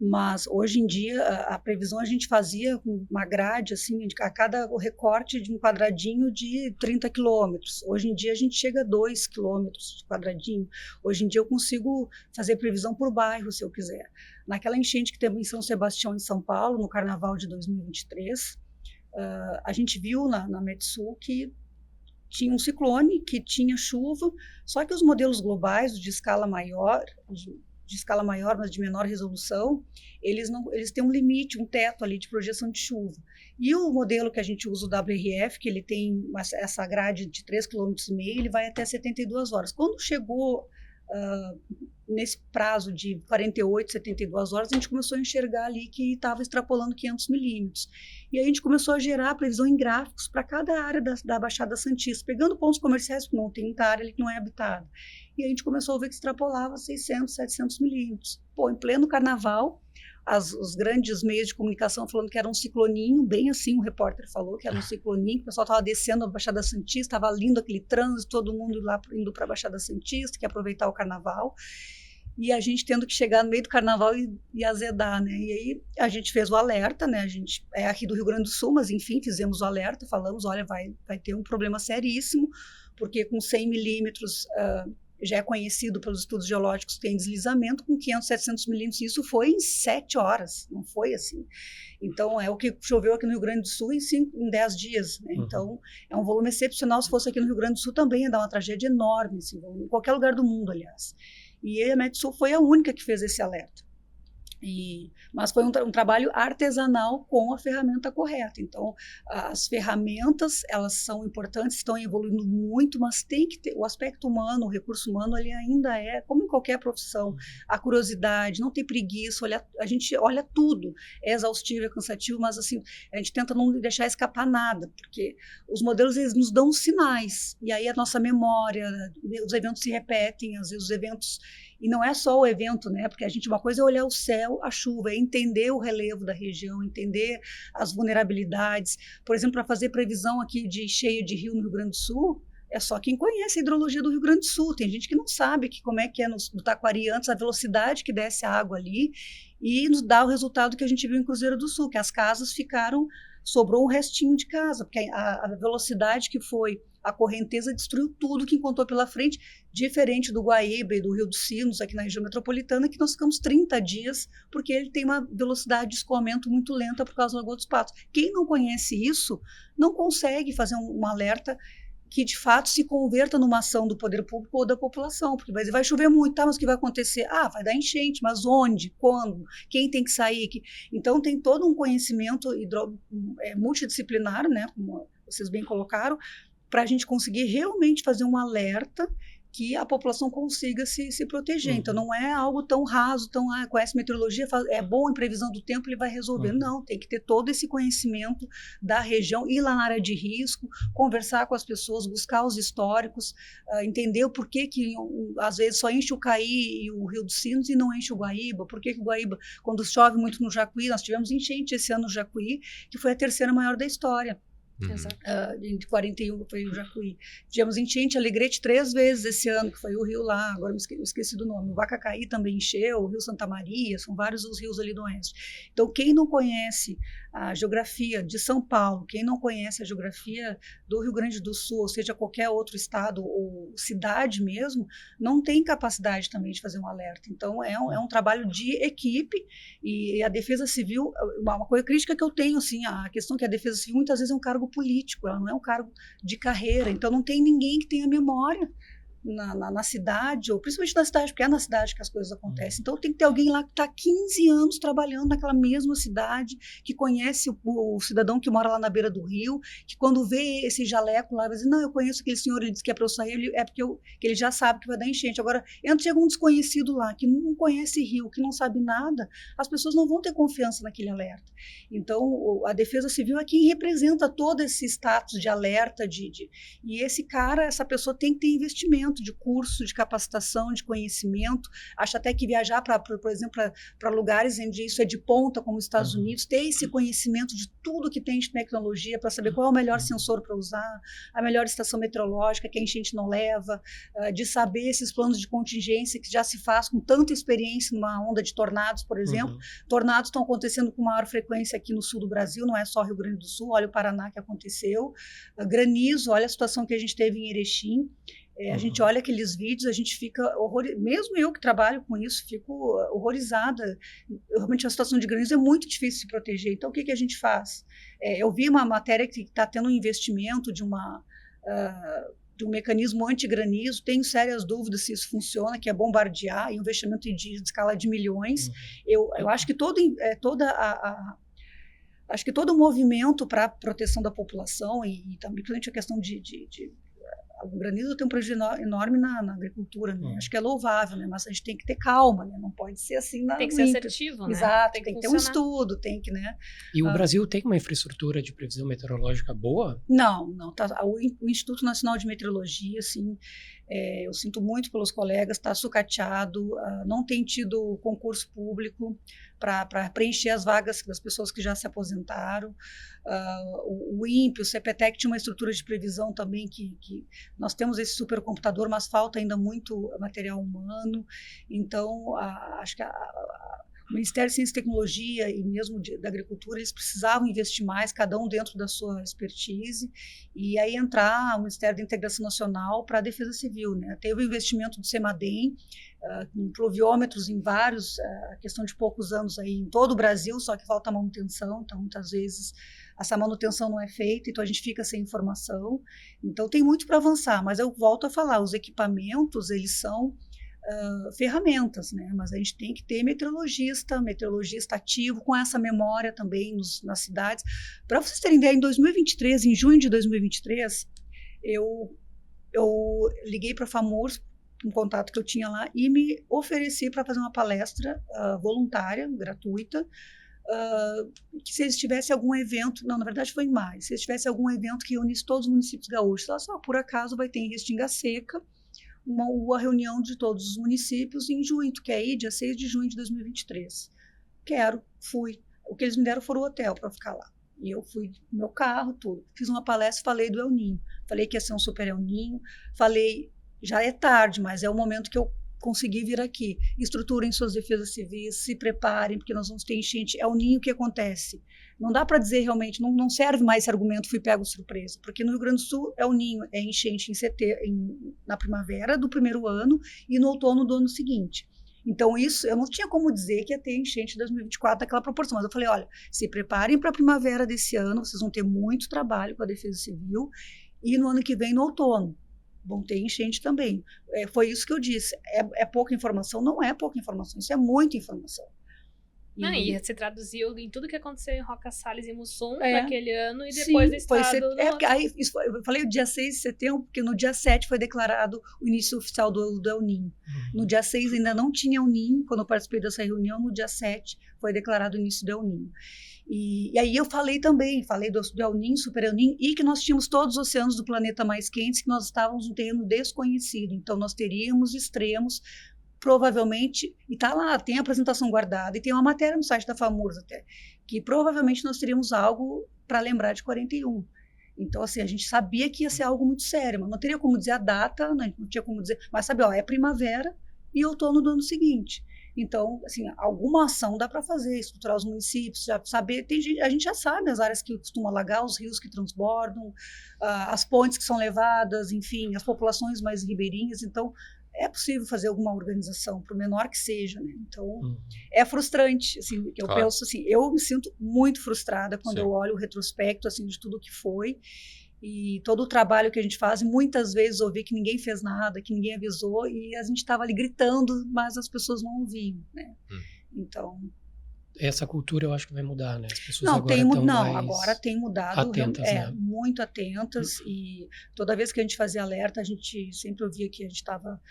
mas hoje em dia a previsão a gente fazia com uma grade, assim, a cada recorte de um quadradinho de 30 quilômetros. Hoje em dia a gente chega a 2 quilômetros de quadradinho. Hoje em dia eu consigo fazer previsão por bairro, se eu quiser. Naquela enchente que teve em São Sebastião, em São Paulo, no Carnaval de 2023, a gente viu na Metsul que tinha um ciclone, que tinha chuva, só que os modelos globais de escala maior, mas de menor resolução, eles têm um limite, um teto ali de projeção de chuva. E o modelo que a gente usa, o WRF, que ele tem essa grade de 3,5 km, ele vai até 72 horas. Quando chegou nesse prazo de 48, 72 horas, a gente começou a enxergar ali que estava extrapolando 500 milímetros. E aí a gente começou a gerar a previsão em gráficos para cada área da Baixada Santista, pegando pontos comerciais, porque não tem muita área ali que não é habitada. E a gente começou a ver que extrapolava 600, 700 milímetros. Em pleno carnaval, os grandes meios de comunicação falando que era um cicloninho, bem assim, um repórter falou que era um cicloninho, que o pessoal estava descendo a Baixada Santista, estava lindo aquele trânsito, todo mundo lá indo para a Baixada Santista, que ia aproveitar o carnaval, e a gente tendo que chegar no meio do carnaval e azedar, né? E aí a gente fez o alerta, né? A gente é aqui do Rio Grande do Sul, mas enfim, fizemos o alerta, falamos, olha, vai ter um problema seríssimo, porque com 100 milímetros... já é conhecido pelos estudos geológicos que tem deslizamento, com 500, 700 milímetros, isso foi em 7 horas, não foi assim. Então, é o que choveu aqui no Rio Grande do Sul em 10 dias, né? Então, é um volume excepcional, se fosse aqui no Rio Grande do Sul também ia dar uma tragédia enorme, assim, em qualquer lugar do mundo, aliás. E a Metsul foi a única que fez esse alerta. Mas foi um trabalho artesanal com a ferramenta correta. Então, as ferramentas, elas são importantes, estão evoluindo muito, mas tem que ter o aspecto humano, o recurso humano, ele ainda é, como em qualquer profissão, a curiosidade, não ter preguiça, a gente olha tudo, é exaustivo, é cansativo, mas assim, a gente tenta não deixar escapar nada, porque os modelos, eles nos dão sinais, e aí a nossa memória, os eventos se repetem, às vezes os eventos... E não é só o evento, né? Porque uma coisa é olhar o céu, a chuva, é entender o relevo da região, entender as vulnerabilidades. Por exemplo, para fazer previsão aqui de cheia de rio no Rio Grande do Sul, é só quem conhece a hidrologia do Rio Grande do Sul. Tem gente que não sabe como é que é no Taquari antes, a velocidade que desce a água ali, e nos dá o resultado que a gente viu em Cruzeiro do Sul, que as casas sobrou um restinho de casa, porque a velocidade que foi, a correnteza destruiu tudo que encontrou pela frente, diferente do Guaíba e do Rio dos Sinos, aqui na região metropolitana, que nós ficamos 30 dias, porque ele tem uma velocidade de escoamento muito lenta por causa da Lagoa dos Patos. Quem não conhece isso, não consegue fazer um alerta que, de fato, se converta numa ação do poder público ou da população, porque vai chover muito, tá, mas o que vai acontecer? Vai dar enchente, mas onde? Quando? Quem tem que sair? Então, tem todo um conhecimento multidisciplinar, né, como vocês bem colocaram, para a gente conseguir realmente fazer um alerta que a população consiga se proteger. Então, não é algo tão raso, conhece meteorologia, é bom em previsão do tempo, ele vai resolver. Não, tem que ter todo esse conhecimento da região, ir lá na área de risco, conversar com as pessoas, buscar os históricos, entender o porquê que às vezes só enche o Caí e o Rio dos Sinos e não enche o Guaíba, por que o Guaíba, quando chove muito no Jacuí, nós tivemos enchente esse ano no Jacuí, que foi a terceira maior da história. De 41 foi o Jacuí. Tivemos enchente Alegrete 3 vezes esse ano, que foi o rio lá, agora eu esqueci do nome. O Vacacaí também encheu, o Rio Santa Maria, são vários os rios ali do oeste. Então, quem não conhece a geografia de São Paulo, quem não conhece a geografia do Rio Grande do Sul, ou seja, qualquer outro estado ou cidade mesmo, não tem capacidade também de fazer um alerta. Então, é um trabalho de equipe, e a Defesa Civil, uma coisa crítica que eu tenho, assim, a questão que a Defesa Civil muitas vezes é um cargo político, ela não é um cargo de carreira, então não tem ninguém que tenha memória na cidade, ou principalmente na cidade, porque é na cidade que as coisas acontecem. Então tem que ter alguém lá que está há 15 anos trabalhando naquela mesma cidade, que conhece o cidadão que mora lá na beira do rio, que quando vê esse jaleco lá, vai dizer, não, eu conheço aquele senhor, ele disse que é para eu sair, é porque que ele já sabe que vai dar enchente. Agora, chega um desconhecido lá, que não conhece rio, que não sabe nada, as pessoas não vão ter confiança naquele alerta. Então, a Defesa Civil é quem representa todo esse status de alerta, e esse cara, essa pessoa tem que ter investimento de curso, de capacitação, de conhecimento. Acho até que viajar, por exemplo, para lugares onde isso é de ponta, como os Estados Unidos, ter esse conhecimento de tudo que tem de tecnologia para saber qual é o melhor sensor para usar, a melhor estação meteorológica que a enchente não leva, de saber esses planos de contingência que já se faz com tanta experiência numa onda de tornados, por exemplo. Tornados estão acontecendo com maior frequência aqui no sul do Brasil, não é só Rio Grande do Sul, olha o Paraná que aconteceu. Granizo, olha a situação que a gente teve em Erechim. A gente olha aqueles vídeos, a gente fica mesmo eu que trabalho com isso, fico horrorizada. Realmente a situação de granizo é muito difícil de se proteger. Então o que a gente faz? Eu vi uma matéria que está tendo um investimento de um mecanismo anti-granizo, tenho sérias dúvidas se isso funciona, que é bombardear, e um investimento de escala de milhões. Eu acho que acho que todo o movimento para a proteção da população e também principalmente a questão o granizo tem um prejuízo enorme na agricultura, né? Acho que é louvável, né? Mas a gente tem que ter calma, né? Não pode ser assim tem que ser assertivo, né? Exato, tem que ter um estudo, tem que, né? E o Brasil tem uma infraestrutura de previsão meteorológica boa? Não. O Instituto Nacional de Meteorologia, assim, eu sinto muito pelos colegas, está sucateado, não tem tido concurso público para preencher as vagas das pessoas que já se aposentaram. O INPE, o CPTEC tinha uma estrutura de previsão também que nós temos esse supercomputador, mas falta ainda muito material humano. Então, acho que o Ministério de Ciência e Tecnologia e mesmo da Agricultura, eles precisavam investir mais, cada um dentro da sua expertise, e aí entrar o Ministério da Integração Nacional para a Defesa Civil, né? Teve o investimento do CEMADEM, com pluviômetros em vários, questão de poucos anos aí em todo o Brasil, só que falta manutenção, então muitas vezes essa manutenção não é feita, então a gente fica sem informação. Então tem muito para avançar, mas eu volto a falar, os equipamentos, eles são ferramentas, né? Mas a gente tem que ter meteorologista ativo, com essa memória também nas cidades. Para vocês terem ideia, em 2023, em junho de 2023, eu liguei para a FAMURS, um contato que eu tinha lá, e me ofereci para fazer uma palestra voluntária, gratuita, que se eles tivessem algum evento, não, na verdade foi em maio, se eles tivessem algum evento que unisse todos os municípios gaúchos, só por acaso vai ter em Restinga Seca uma reunião de todos os municípios em junho, que é aí, dia 6 de junho de 2023. Fui. O que eles me deram foi o hotel para ficar lá. E eu fui no meu carro, tudo. Fiz uma palestra, falei do El Niño. Falei que ia ser um super El Niño. Falei, já é tarde, mas é o momento que eu consegui vir aqui. Estruturem suas defesas civis, se preparem, porque nós vamos ter enchente. É o Ninho que acontece. Não dá para dizer realmente, não serve mais esse argumento, fui pego de surpresa, porque no Rio Grande do Sul é o Ninho, é enchente na primavera do primeiro ano e no outono do ano seguinte. Então isso, eu não tinha como dizer que ia ter enchente em 2024 daquela proporção, mas eu falei, olha, se preparem para a primavera desse ano, vocês vão ter muito trabalho com a Defesa Civil, e no ano que vem, no outono, vão ter enchente também. Foi isso que eu disse. É pouca informação? Não é pouca informação, isso é muita informação. E se traduziu em tudo que aconteceu em Roca Salles e Mussum naquele ano, e depois do estado... Eu falei o dia 6 de setembro, porque no dia 7 foi declarado o início oficial do El Niño. No dia 6 ainda não tinha El Niño, quando eu participei dessa reunião, no dia 7 foi declarado o início do El Niño. E aí eu falei do El Niño, Super El Niño, e que nós tínhamos todos os oceanos do planeta mais quentes, que nós estávamos num terreno desconhecido, então nós teríamos extremos, provavelmente, e está lá, tem a apresentação guardada, e tem uma matéria no site da FAMURS até, que provavelmente nós teríamos algo para lembrar de 41. Então, assim, a gente sabia que ia ser algo muito sério, mas não teria como dizer a data, não tinha como dizer, mas sabe, é primavera e outono do ano seguinte. Então, assim, alguma ação dá para fazer, estruturar os municípios, já saber, a gente já sabe as áreas que costumam alagar, os rios que transbordam, as pontes que são levadas, enfim, as populações mais ribeirinhas, então é possível fazer alguma organização, por menor que seja, né? Então, é frustrante, assim, eu penso assim, eu me sinto muito frustrada quando eu olho o retrospecto, assim, de tudo que foi, e todo o trabalho que a gente faz, muitas vezes ouvir que ninguém fez nada, que ninguém avisou, e a gente estava ali gritando, mas as pessoas não ouviam, né? Então... Essa cultura eu acho que vai mudar, né? As pessoas Não, agora estão mais agora tem mudado, atentas, né? muito atentas, e toda vez que a gente fazia alerta, a gente sempre ouvia que a gente estava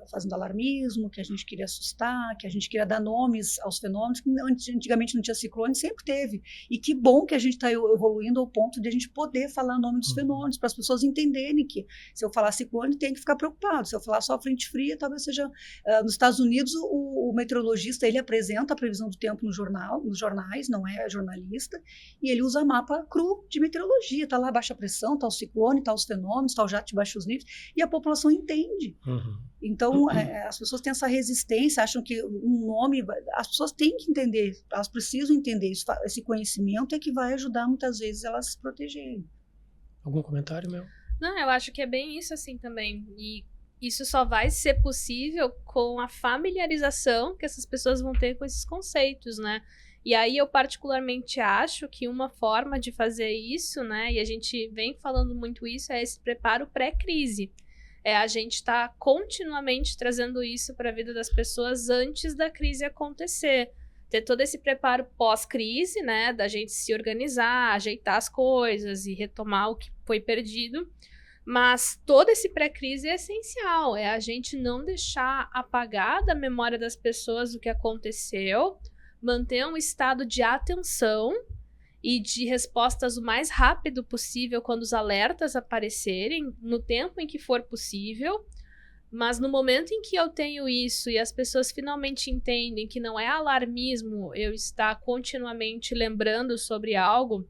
fazendo alarmismo, que a gente queria assustar, que a gente queria dar nomes aos fenômenos, que antigamente não tinha ciclone, sempre teve. E que bom que a gente está evoluindo ao ponto de a gente poder falar o nome dos fenômenos, para as pessoas entenderem que se eu falar ciclone, tem que ficar preocupado. Se eu falar só frente fria, talvez seja... nos Estados Unidos, o meteorologista, ele apresenta a previsão do tempo nos jornais, não é jornalista, e ele usa mapa cru de meteorologia. Está lá baixa pressão, está o ciclone, está os fenômenos, está o jato de baixos níveis, e a população entende. Então, as pessoas têm essa resistência, acham que um nome... As pessoas têm que entender, elas precisam entender isso. Esse conhecimento é que vai ajudar, muitas vezes, elas a se protegerem. Algum comentário, Mel? Não, eu acho que é bem isso assim também. E isso só vai ser possível com a familiarização que essas pessoas vão ter com esses conceitos, né? E aí eu particularmente acho que uma forma de fazer isso, né, e a gente vem falando muito isso, é esse preparo pré-crise. A gente está continuamente trazendo isso para a vida das pessoas antes da crise acontecer. Ter todo esse preparo pós-crise, né, da gente se organizar, ajeitar as coisas e retomar o que foi perdido. Mas todo esse pré-crise é essencial, é a gente não deixar apagar da memória das pessoas o que aconteceu, manter um estado de atenção e de respostas o mais rápido possível quando os alertas aparecerem, no tempo em que for possível. Mas no momento em que eu tenho isso e as pessoas finalmente entendem que não é alarmismo eu estar continuamente lembrando sobre algo,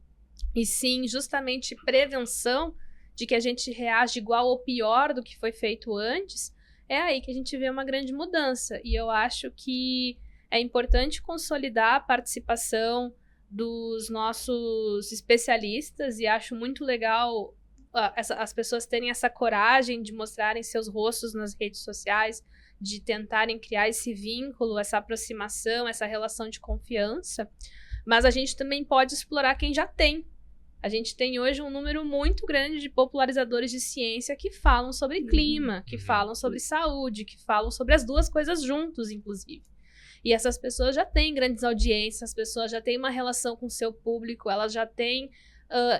e sim justamente prevenção de que a gente reage igual ou pior do que foi feito antes, é aí que a gente vê uma grande mudança. E eu acho que é importante consolidar a participação dos nossos especialistas, e acho muito legal as pessoas terem essa coragem de mostrarem seus rostos nas redes sociais, de tentarem criar esse vínculo, essa aproximação, essa relação de confiança. Mas a gente também pode explorar quem já tem. A gente tem hoje um número muito grande de popularizadores de ciência que falam sobre clima, que falam sobre saúde, que falam sobre as duas coisas juntos, inclusive. E essas pessoas já têm grandes audiências, as pessoas já têm uma relação com o seu público, elas já têm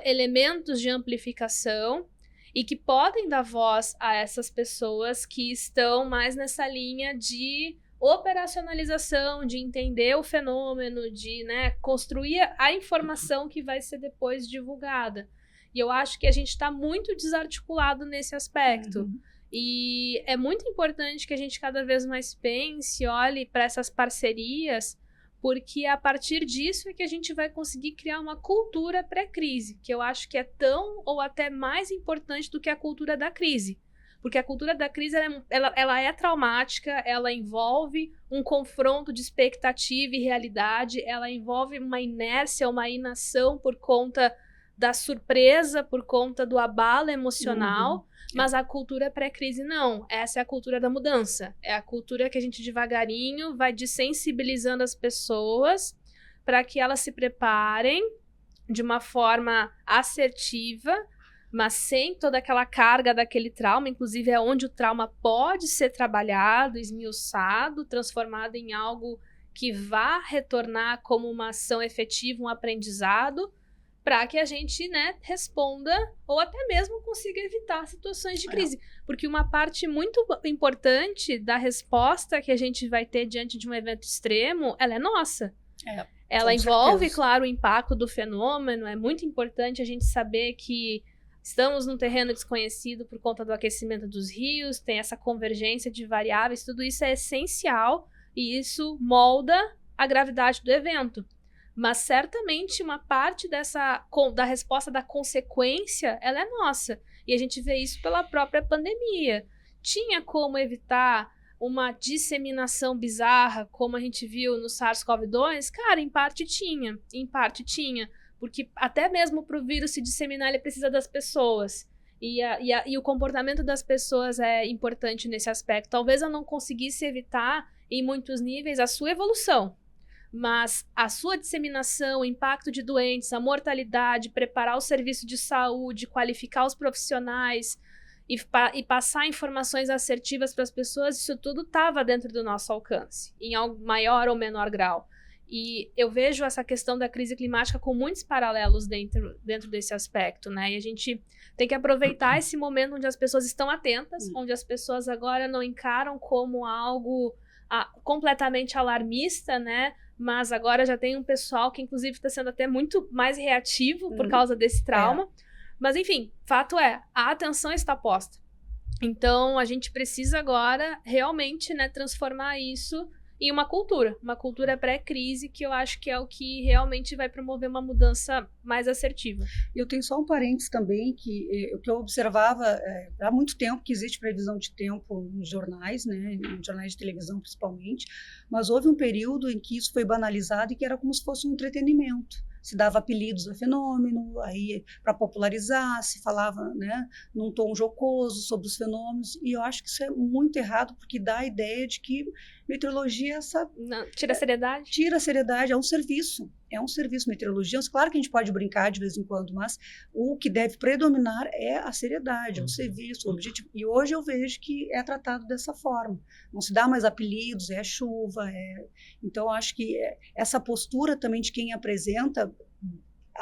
elementos de amplificação e que podem dar voz a essas pessoas que estão mais nessa linha de operacionalização, de entender o fenômeno, de, né, construir a informação que vai ser depois divulgada. E eu acho que a gente está muito desarticulado nesse aspecto. E é muito importante que a gente cada vez mais pense, olhe para essas parcerias, porque a partir disso é que a gente vai conseguir criar uma cultura pré-crise, que eu acho que é tão ou até mais importante do que a cultura da crise. Porque a cultura da crise ela é traumática, ela envolve um confronto de expectativa e realidade, ela envolve uma inércia, uma inação por conta da surpresa, por conta do abalo emocional, mas a cultura pré-crise não. Essa é a cultura da mudança. É a cultura que a gente devagarinho vai desensibilizando as pessoas para que elas se preparem de uma forma assertiva, mas sem toda aquela carga daquele trauma. Inclusive é onde o trauma pode ser trabalhado, esmiuçado, transformado em algo que vá retornar como uma ação efetiva, um aprendizado, para que a gente, né, responda ou até mesmo consiga evitar situações de crise. Porque uma parte muito importante da resposta que a gente vai ter diante de um evento extremo, ela é nossa. Ela envolve, claro, o impacto do fenômeno. É muito importante a gente saber que estamos num terreno desconhecido por conta do aquecimento dos rios, tem essa convergência de variáveis, tudo isso é essencial e isso molda a gravidade do evento. Mas certamente uma parte da resposta da consequência, ela é nossa. E a gente vê isso pela própria pandemia. Tinha como evitar uma disseminação bizarra, como a gente viu no SARS-CoV-2? Cara, em parte tinha. Porque até mesmo para o vírus se disseminar, ele precisa das pessoas. E o comportamento das pessoas é importante nesse aspecto. Talvez eu não conseguisse evitar, em muitos níveis, a sua evolução. mas a sua disseminação, o impacto de doentes, a mortalidade, preparar o serviço de saúde, qualificar os profissionais e passar informações assertivas para as pessoas, isso tudo estava dentro do nosso alcance, em maior ou menor grau. E eu vejo essa questão da crise climática com muitos paralelos dentro desse aspecto, né? E a gente tem que aproveitar esse momento onde as pessoas estão atentas, onde as pessoas agora não encaram como algo completamente alarmista, né? Mas agora já tem um pessoal que, inclusive, está sendo até muito mais reativo por causa desse trauma. Mas, enfim, fato é, a atenção está posta. Então, a gente precisa agora realmente, né, transformar isso em uma cultura pré-crise, que eu acho que é o que realmente vai promover uma mudança mais assertiva. E eu tenho só um parênteses também, que o que eu observava há muito tempo, que existe previsão de tempo nos jornais, né, nos jornais de televisão principalmente, mas houve um período em que isso foi banalizado e que era como se fosse um entretenimento. Se dava apelidos a fenômeno, aí para popularizar, se falava, né, num tom jocoso sobre os fenômenos, e eu acho que isso é muito errado, porque dá a ideia de que meteorologia tira a seriedade. Tira a seriedade, é um serviço meteorologia. Claro que a gente pode brincar de vez em quando, mas o que deve predominar é a seriedade, é um serviço, o objetivo. E hoje eu vejo que é tratado dessa forma. Não se dá mais apelidos, é chuva. Então, eu acho que essa postura também de quem apresenta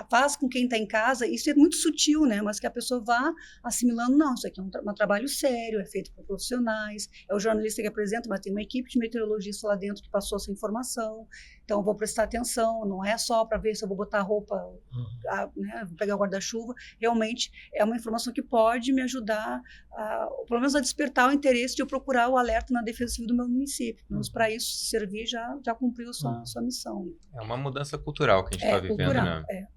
faz com quem está em casa, isso é muito sutil, né? Mas que a pessoa vá assimilando, não, isso aqui é um trabalho sério, é feito por profissionais, é o jornalista que apresenta, mas tem uma equipe de meteorologistas lá dentro que passou essa informação, então eu vou prestar atenção, não é só para ver se eu vou botar a roupa, né, vou pegar o guarda-chuva, realmente é uma informação que pode me ajudar, pelo menos a despertar o interesse de eu procurar o alerta na Defesa Civil do meu município, mas para isso servir já cumpriu sua missão. É uma mudança cultural que a gente está vivendo, cultural, né?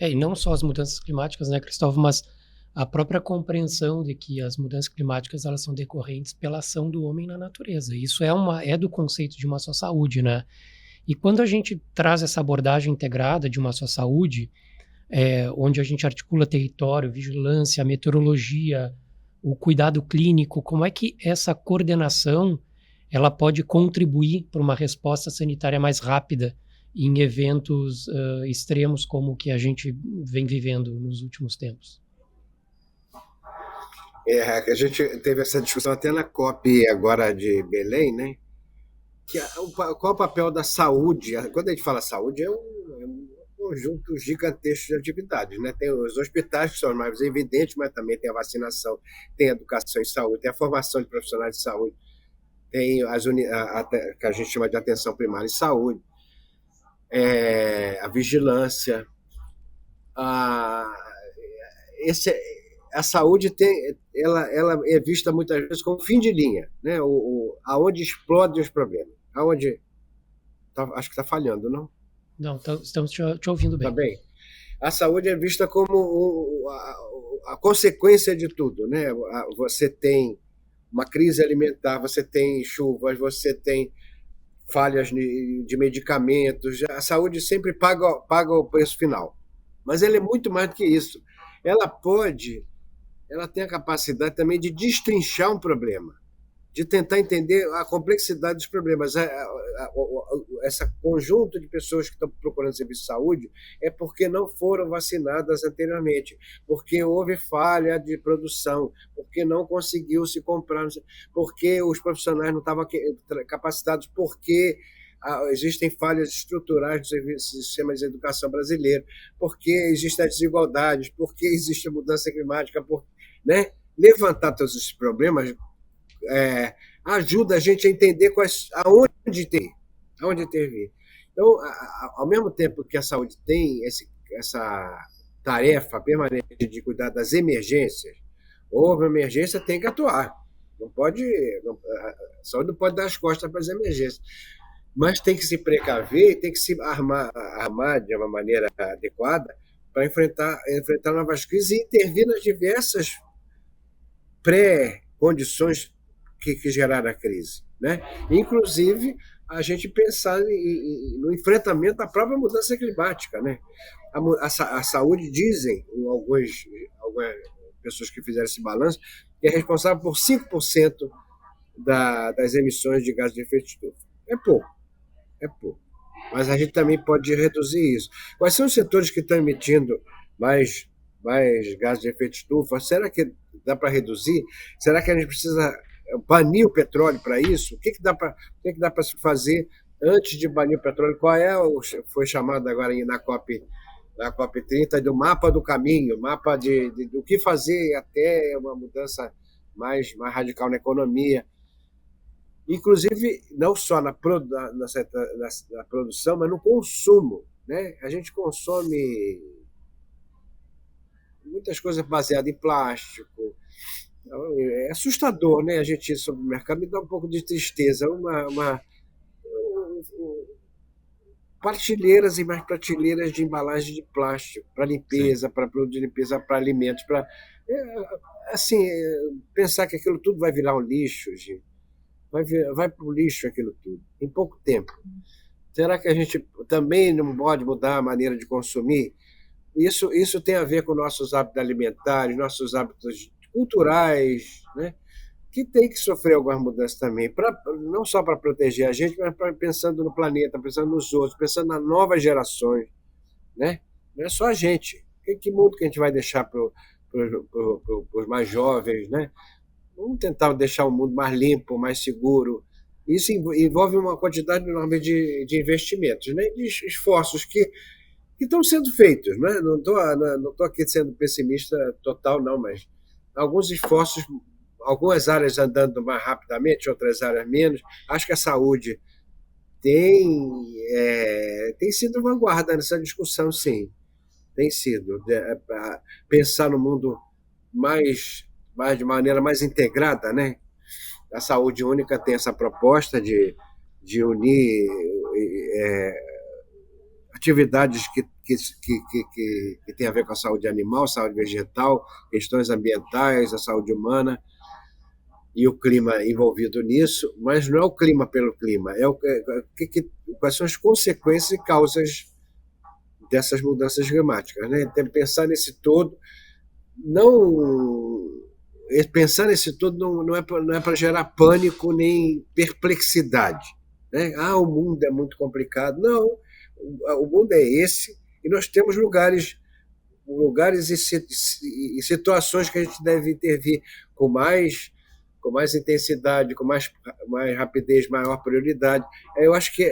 E não só as mudanças climáticas, né, Cristóvão, mas a própria compreensão de que as mudanças climáticas elas são decorrentes pela ação do homem na natureza. Isso é do conceito de uma só saúde, né? E quando a gente traz essa abordagem integrada de uma só saúde, onde a gente articula território, vigilância, meteorologia, o cuidado clínico, como é que essa coordenação ela pode contribuir para uma resposta sanitária mais rápida em eventos extremos como o que a gente vem vivendo nos últimos tempos? A gente teve essa discussão até na COP agora de Belém, né? Qual é o papel da saúde? Quando a gente fala saúde, é um conjunto gigantesco de atividades, né? Tem os hospitais, que são os mais evidentes, mas também tem a vacinação, tem a educação em saúde, tem a formação de profissionais de saúde, tem que a gente chama de atenção primária em saúde, a vigilância. A saúde ela é vista muitas vezes como fim de linha, né? Aonde explodem os problemas. Acho que está falhando, não? Não, estamos te ouvindo bem. Tá bem. A saúde é vista como a consequência de tudo, né? Você tem uma crise alimentar, você tem chuvas, você tem falhas de medicamentos. A saúde sempre paga o preço final. Mas ela é muito mais do que isso. Ela tem a capacidade também de destrinchar um problema, de tentar entender a complexidade dos problemas. Esse conjunto de pessoas que estão procurando serviço de saúde é porque não foram vacinadas anteriormente, porque houve falha de produção, porque não conseguiu se comprar, porque os profissionais não estavam capacitados, porque existem falhas estruturais do sistema de educação brasileiro, porque existem as desigualdades, porque existe a mudança climática, né? Levantar todos esses problemas ajuda a gente a entender aonde intervir. Então, ao mesmo tempo que a saúde tem essa tarefa permanente de cuidar das emergências, houve uma emergência, tem que atuar. A saúde não pode dar as costas para as emergências, mas tem que se precaver, tem que se armar de uma maneira adequada para enfrentar novas crises e intervir nas diversas pré-condições que geraram a crise, né? Inclusive, a gente pensar no enfrentamento da própria mudança climática, né? A saúde, dizem algumas pessoas que fizeram esse balanço, que é responsável por 5% das emissões de gases de efeito estufa. É pouco. mas a gente também pode reduzir isso. Quais são os setores que estão emitindo mais, mais gases de efeito estufa? Será que dá para reduzir? Será que a gente precisa banir o petróleo para isso? O que dá para se fazer antes de banir o petróleo? Qual é foi chamado agora na COP30 do mapa do caminho, mapa do que fazer até uma mudança mais radical na economia? Inclusive, não só na produção, mas no consumo, né? A gente consome muitas coisas baseadas em plástico. É assustador, né? A gente ir sobre o mercado, me dá um pouco de tristeza. Prateleiras e mais prateleiras de embalagem de plástico para limpeza, para produto de limpeza, para alimentos, para assim, pensar que aquilo tudo vai virar um lixo, gente. Vai para o lixo aquilo tudo, em pouco tempo. Será que a gente também não pode mudar a maneira de consumir? Isso tem a ver com nossos hábitos alimentares, nossos hábitos culturais, né? Que tem que sofrer algumas mudanças também, não só para proteger a gente, mas pensando no planeta, pensando nos outros, pensando nas novas gerações, né? Não é só a gente. Que mundo que a gente vai deixar para os mais jovens, né? Vamos tentar deixar o mundo mais limpo, mais seguro. Isso envolve uma quantidade enorme de investimentos, né? De esforços que estão sendo feitos, né? Não estou aqui sendo pessimista total, não, mas alguns esforços, algumas áreas andando mais rapidamente, outras áreas menos. Acho que a saúde tem sido vanguarda nessa discussão, sim. Tem sido. Pensar no mundo de maneira mais integrada, né? A saúde única tem essa proposta de unir atividades que têm a ver com a saúde animal, saúde vegetal, questões ambientais, a saúde humana e o clima envolvido nisso, mas não é o clima pelo clima, quais são as consequências e causas dessas mudanças climáticas, né? Tem que pensar nesse todo, pensar nesse todo não é para gerar pânico nem perplexidade, né? O mundo é muito complicado. Não, o mundo é esse e nós temos lugares e situações que a gente deve intervir com mais intensidade, com mais rapidez, maior prioridade. Eu acho que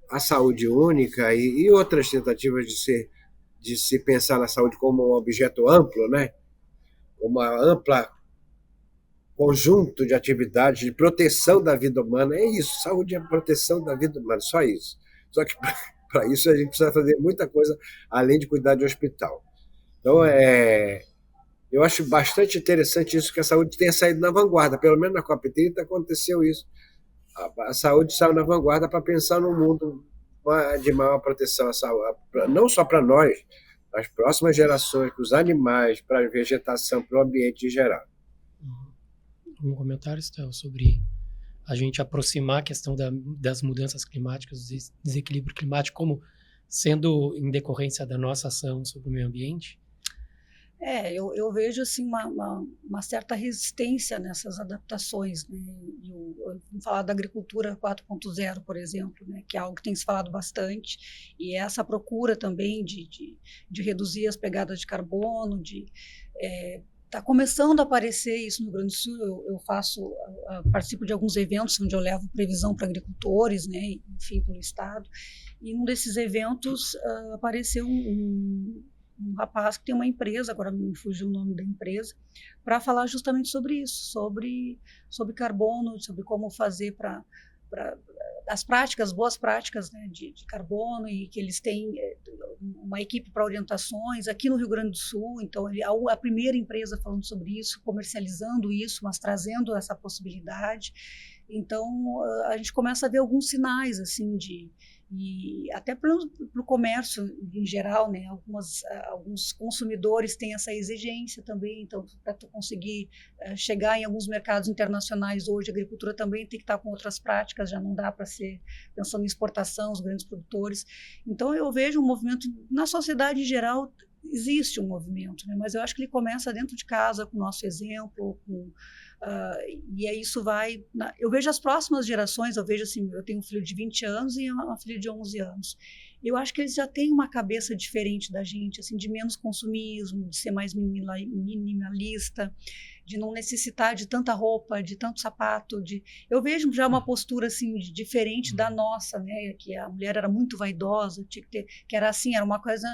a saúde única e outras tentativas de se pensar na saúde como um objeto amplo, né? Uma ampla conjunto de atividades de proteção da vida humana. É isso, saúde é proteção da vida humana, só isso. Só que para isso a gente precisa fazer muita coisa além de cuidar de hospital. Então, eu acho bastante interessante isso, que a saúde tenha saído na vanguarda. Pelo menos na COP30 aconteceu isso. A saúde saiu na vanguarda para pensar num mundo de maior proteção, não só para nós, as próximas gerações, para os animais, para a vegetação, para o ambiente em geral. Um comentário, Estel, sobre a gente aproximar a questão das mudanças climáticas, do desequilíbrio climático, como sendo em decorrência da nossa ação sobre o meio ambiente? Eu vejo assim, uma certa resistência nessas adaptações, né? Vamos falar da agricultura 4.0, por exemplo, né? Que é algo que tem se falado bastante, e essa procura também de reduzir as pegadas de carbono, está começando a aparecer isso no Rio Grande do Sul. Eu participo de alguns eventos onde eu levo previsão para agricultores, né? Enfim, pelo estado, e num desses eventos apareceu um rapaz que tem uma empresa, agora me fugiu o nome da empresa, para falar justamente sobre isso, sobre carbono, sobre como fazer para as práticas, boas práticas, né, de carbono, e que eles têm uma equipe para orientações aqui no Rio Grande do Sul. Então, a primeira empresa falando sobre isso, comercializando isso, mas trazendo essa possibilidade. Então, a gente começa a ver alguns sinais assim e até para o comércio em geral, né? Alguns consumidores têm essa exigência também. Então, para tu conseguir chegar em alguns mercados internacionais hoje, a agricultura também tem que estar com outras práticas, já não dá para ser pensando em exportação, os grandes produtores. Então, eu vejo um movimento na sociedade em geral existe um movimento, né? Mas eu acho que ele começa dentro de casa, com o nosso exemplo, e aí isso vai... Eu vejo as próximas gerações, eu vejo assim, eu tenho um filho de 20 anos e uma filha de 11 anos. Eu acho que eles já têm uma cabeça diferente da gente, assim, de menos consumismo, de ser mais minimalista, de não necessitar de tanta roupa, de tanto sapato. Eu vejo já uma postura assim, diferente da nossa, né? Que a mulher era muito vaidosa, tinha que ter, que era assim, era uma coisa,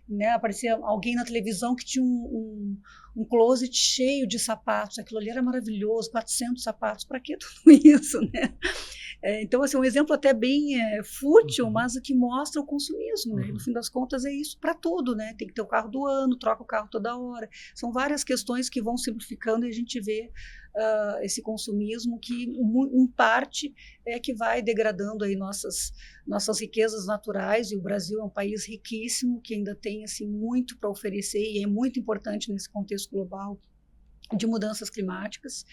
né? Aparecia alguém na televisão que tinha um closet cheio de sapatos, aquilo ali era maravilhoso, 400 sapatos, para que tudo isso, né? Então, assim, um exemplo até bem fútil, mas o que mostra o consumismo, né? No fim das contas, é isso para tudo, né? Tem que ter o carro do ano, troca o carro toda hora. São várias questões que vão simplificando e a gente vê esse consumismo que, em parte, é que vai degradando aí nossas riquezas naturais, e o Brasil é um país riquíssimo, que ainda tem, assim, muito para oferecer, e é muito importante nesse contexto global de mudanças climáticas.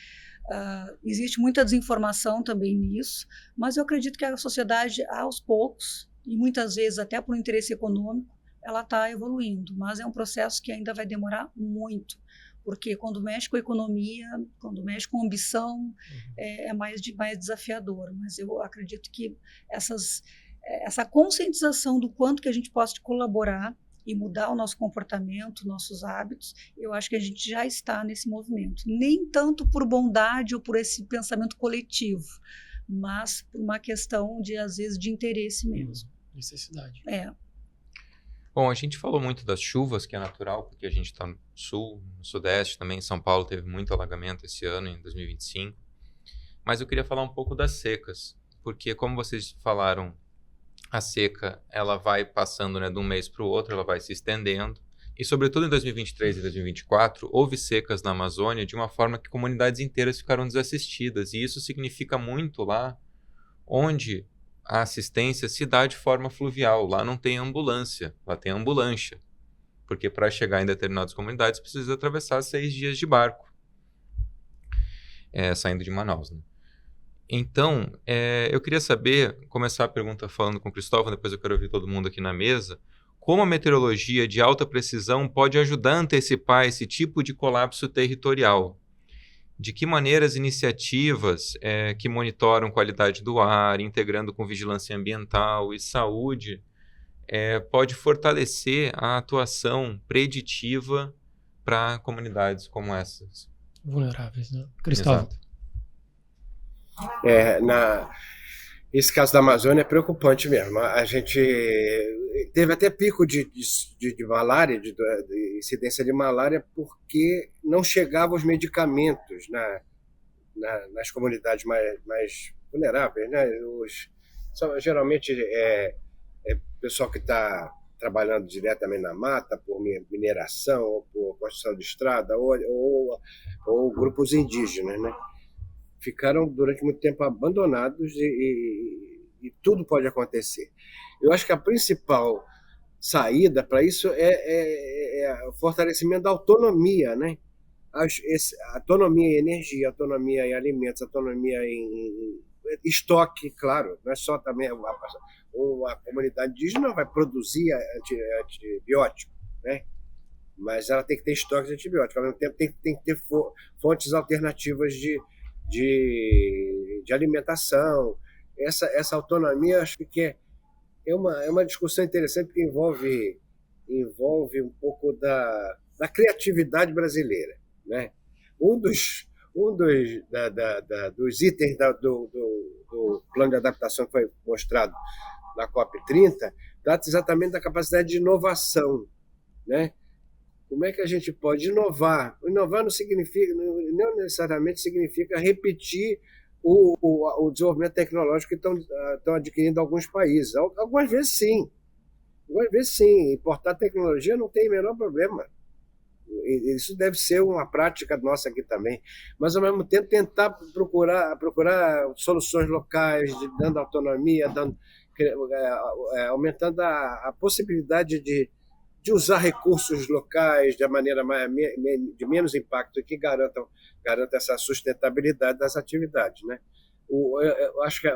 Existe muita desinformação também nisso, mas eu acredito que a sociedade, aos poucos, e muitas vezes até por interesse econômico, ela está evoluindo, mas é um processo que ainda vai demorar muito, porque quando mexe com a economia, quando mexe com a ambição, é mais desafiador. Mas eu acredito que essa conscientização do quanto que a gente pode colaborar e mudar o nosso comportamento, nossos hábitos, eu acho que a gente já está nesse movimento. Nem tanto por bondade ou por esse pensamento coletivo, mas por uma questão de, às vezes, de interesse mesmo. Necessidade. Bom, a gente falou muito das chuvas, que é natural, porque a gente está no sul, no sudeste também. Em São Paulo teve muito alagamento esse ano, em 2025. Mas eu queria falar um pouco das secas, porque como vocês falaram, a seca, ela vai passando, né, de um mês para o outro, ela vai se estendendo. E, sobretudo, em 2023 e 2024, houve secas na Amazônia de uma forma que comunidades inteiras ficaram desassistidas. E isso significa muito lá onde a assistência se dá de forma fluvial. Lá não tem ambulância, lá tem ambulância. Porque para chegar em determinadas comunidades precisa atravessar 6 dias de barco, saindo de Manaus, né? Então, eu queria saber, começar a pergunta falando com o Cristóvão, depois eu quero ouvir todo mundo aqui na mesa, como a meteorologia de alta precisão pode ajudar a antecipar esse tipo de colapso territorial? De que maneira as iniciativas que monitoram qualidade do ar, integrando com vigilância ambiental e saúde, pode fortalecer a atuação preditiva para comunidades como essas? Vulneráveis, né? Cristóvão. Exato. Esse caso da Amazônia é preocupante mesmo. A gente teve até pico de malária, de incidência de malária, porque não chegavam os medicamentos nas comunidades mais vulneráveis, né? Geralmente pessoal que está trabalhando diretamente na mata, por mineração, ou por construção de estrada, ou grupos indígenas, né? Ficaram durante muito tempo abandonados e tudo pode acontecer. Eu acho que a principal saída para isso é o fortalecimento da autonomia, né? Autonomia em energia, autonomia em alimentos, autonomia em estoque, claro. Não é só também uma comunidade indígena vai produzir antibiótico, né? Mas ela tem que ter estoques de antibióticos. Ao mesmo tempo tem que ter fontes alternativas de alimentação. Essa autonomia, acho que é uma discussão interessante, porque envolve um pouco da criatividade brasileira, né? Um dos itens do plano de adaptação que foi mostrado na COP30 trata exatamente da capacidade de inovação, né? Como é que a gente pode inovar? Inovar não necessariamente significa repetir o desenvolvimento tecnológico que estão adquirindo alguns países. Algumas vezes sim. Importar tecnologia não tem o menor problema. Isso deve ser uma prática nossa aqui também. Mas, ao mesmo tempo, tentar procurar soluções locais, dando autonomia, aumentando a possibilidade de usar recursos locais de maneira de menos impacto e que garanta essa sustentabilidade das atividades, né? Eu acho que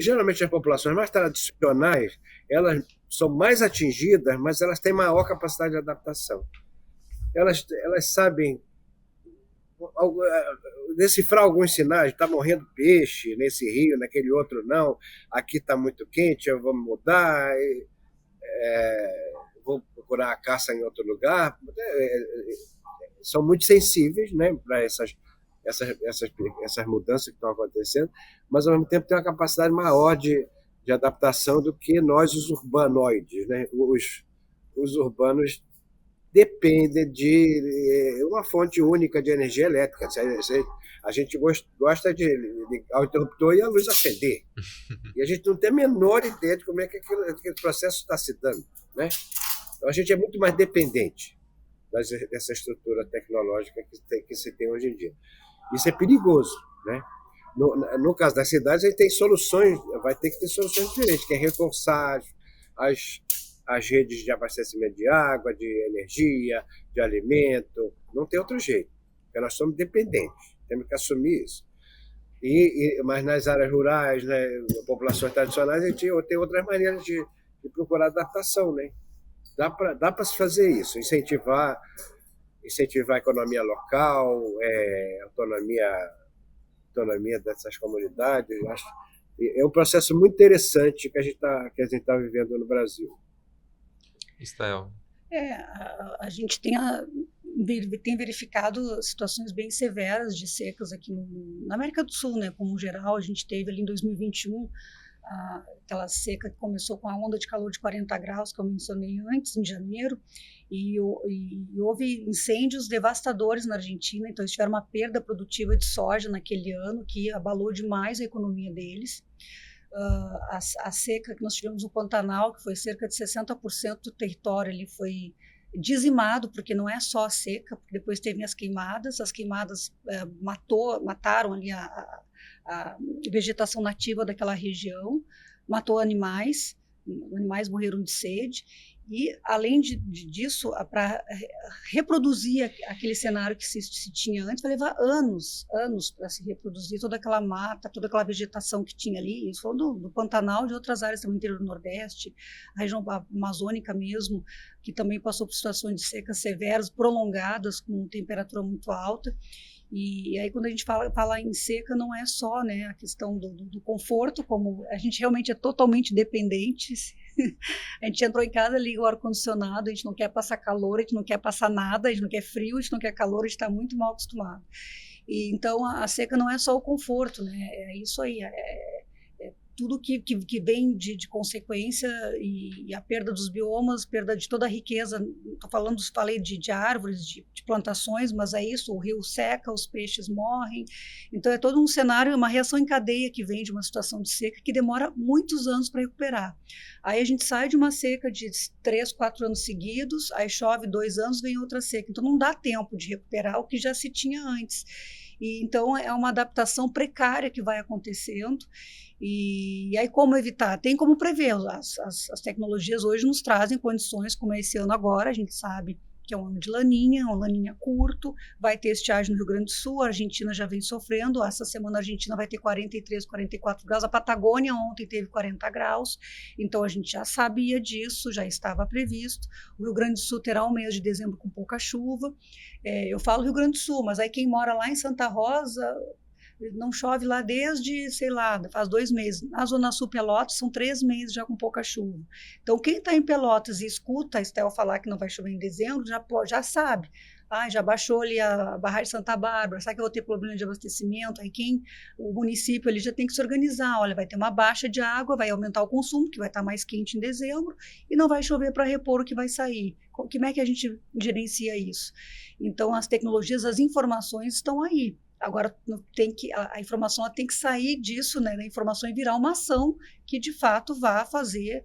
geralmente as populações mais tradicionais, elas são mais atingidas, mas elas têm maior capacidade de adaptação. Elas sabem decifrar alguns sinais. Está morrendo peixe nesse rio, naquele outro não. Aqui está muito quente, eu vou mudar. Vou procurar a caça em outro lugar. São muito sensíveis, né, para essas mudanças que estão acontecendo, mas ao mesmo tempo tem uma capacidade maior de adaptação do que nós, os urbanoides, né? Os urbanos dependem de uma fonte única de energia elétrica. A gente gosta de ligar o interruptor e a luz acender. E a gente não tem a menor ideia de como é que aquele processo está se dando, né? Então a gente é muito mais dependente dessa estrutura tecnológica que se tem hoje em dia. Isso é perigoso, né? No caso das cidades, a gente tem soluções, vai ter que ter soluções diferentes, que é reforçar as redes de abastecimento de água, de energia, de alimento. Não tem outro jeito, porque nós somos dependentes, temos que assumir isso. Mas nas áreas rurais, né, populações tradicionais, a gente tem outras maneiras de procurar adaptação, né? Dá para se fazer isso, incentivar a economia local, autonomia dessas comunidades. Acho é um processo muito interessante que a gente tá vivendo no Brasil. Estel. A gente tem verificado situações bem severas de secas aqui na América do Sul, né? Como geral, a gente teve ali em 2021 aquela seca que começou com a onda de calor de 40 graus que eu mencionei antes, em janeiro, e houve incêndios devastadores na Argentina. Então eles tiveram uma perda produtiva de soja naquele ano que abalou demais a economia deles. A seca que nós tivemos no Pantanal, que foi cerca de 60% do território, ele foi dizimado, porque não é só a seca, porque depois teve as queimadas mataram ali a vegetação nativa daquela região, matou animais morreram de sede, e além disso, para reproduzir aquele cenário que se tinha antes, vai levar anos para se reproduzir toda aquela mata, toda aquela vegetação que tinha ali, isso falando do Pantanal, de outras áreas também, interior do Nordeste, a região amazônica mesmo, que também passou por situações de secas severas, prolongadas, com temperatura muito alta. E aí, quando a gente fala em seca, não é só, né, a questão do conforto, como a gente realmente é totalmente dependente. A gente entrou em casa, liga o ar-condicionado, a gente não quer passar calor, a gente não quer passar nada, a gente não quer frio, a gente não quer calor, a gente está muito mal acostumado. E então a seca não é só o conforto, né? É isso aí, tudo que vem de consequência, e a perda dos biomas, perda de toda a riqueza. Falei de árvores, de plantações, mas é isso, o rio seca, os peixes morrem. Então é todo um cenário, uma reação em cadeia que vem de uma situação de seca que demora muitos anos para recuperar. Aí a gente sai de uma seca de 3, 4 anos seguidos, aí chove 2 anos, vem outra seca. Então não dá tempo de recuperar o que já se tinha antes. E então é uma adaptação precária que vai acontecendo. E aí como evitar? Tem como prever. As tecnologias hoje nos trazem condições, como é esse ano agora, a gente sabe que é um ano de laninha, um laninha curto, vai ter estiagem no Rio Grande do Sul, a Argentina já vem sofrendo, essa semana a Argentina vai ter 43, 44 graus, a Patagônia ontem teve 40 graus, então a gente já sabia disso, já estava previsto. O Rio Grande do Sul terá um mês de dezembro com pouca chuva. Eu falo Rio Grande do Sul, mas aí quem mora lá em Santa Rosa, não chove lá desde, sei lá, faz 2 meses. Na Zona Sul Pelotas são 3 meses já com pouca chuva. Então, quem está em Pelotas e escuta a Estel falar que não vai chover em dezembro, já sabe. Já baixou ali a barragem de Santa Bárbara, sabe que eu vou ter problema de abastecimento? Aí o município ali já tem que se organizar. Olha, vai ter uma baixa de água, vai aumentar o consumo, que vai estar mais quente em dezembro, e não vai chover para repor o que vai sair. Como é que a gente gerencia isso? Então, as tecnologias, as informações estão aí. Agora, a informação tem que sair disso, né, da informação, e virar uma ação que, de fato, vá fazer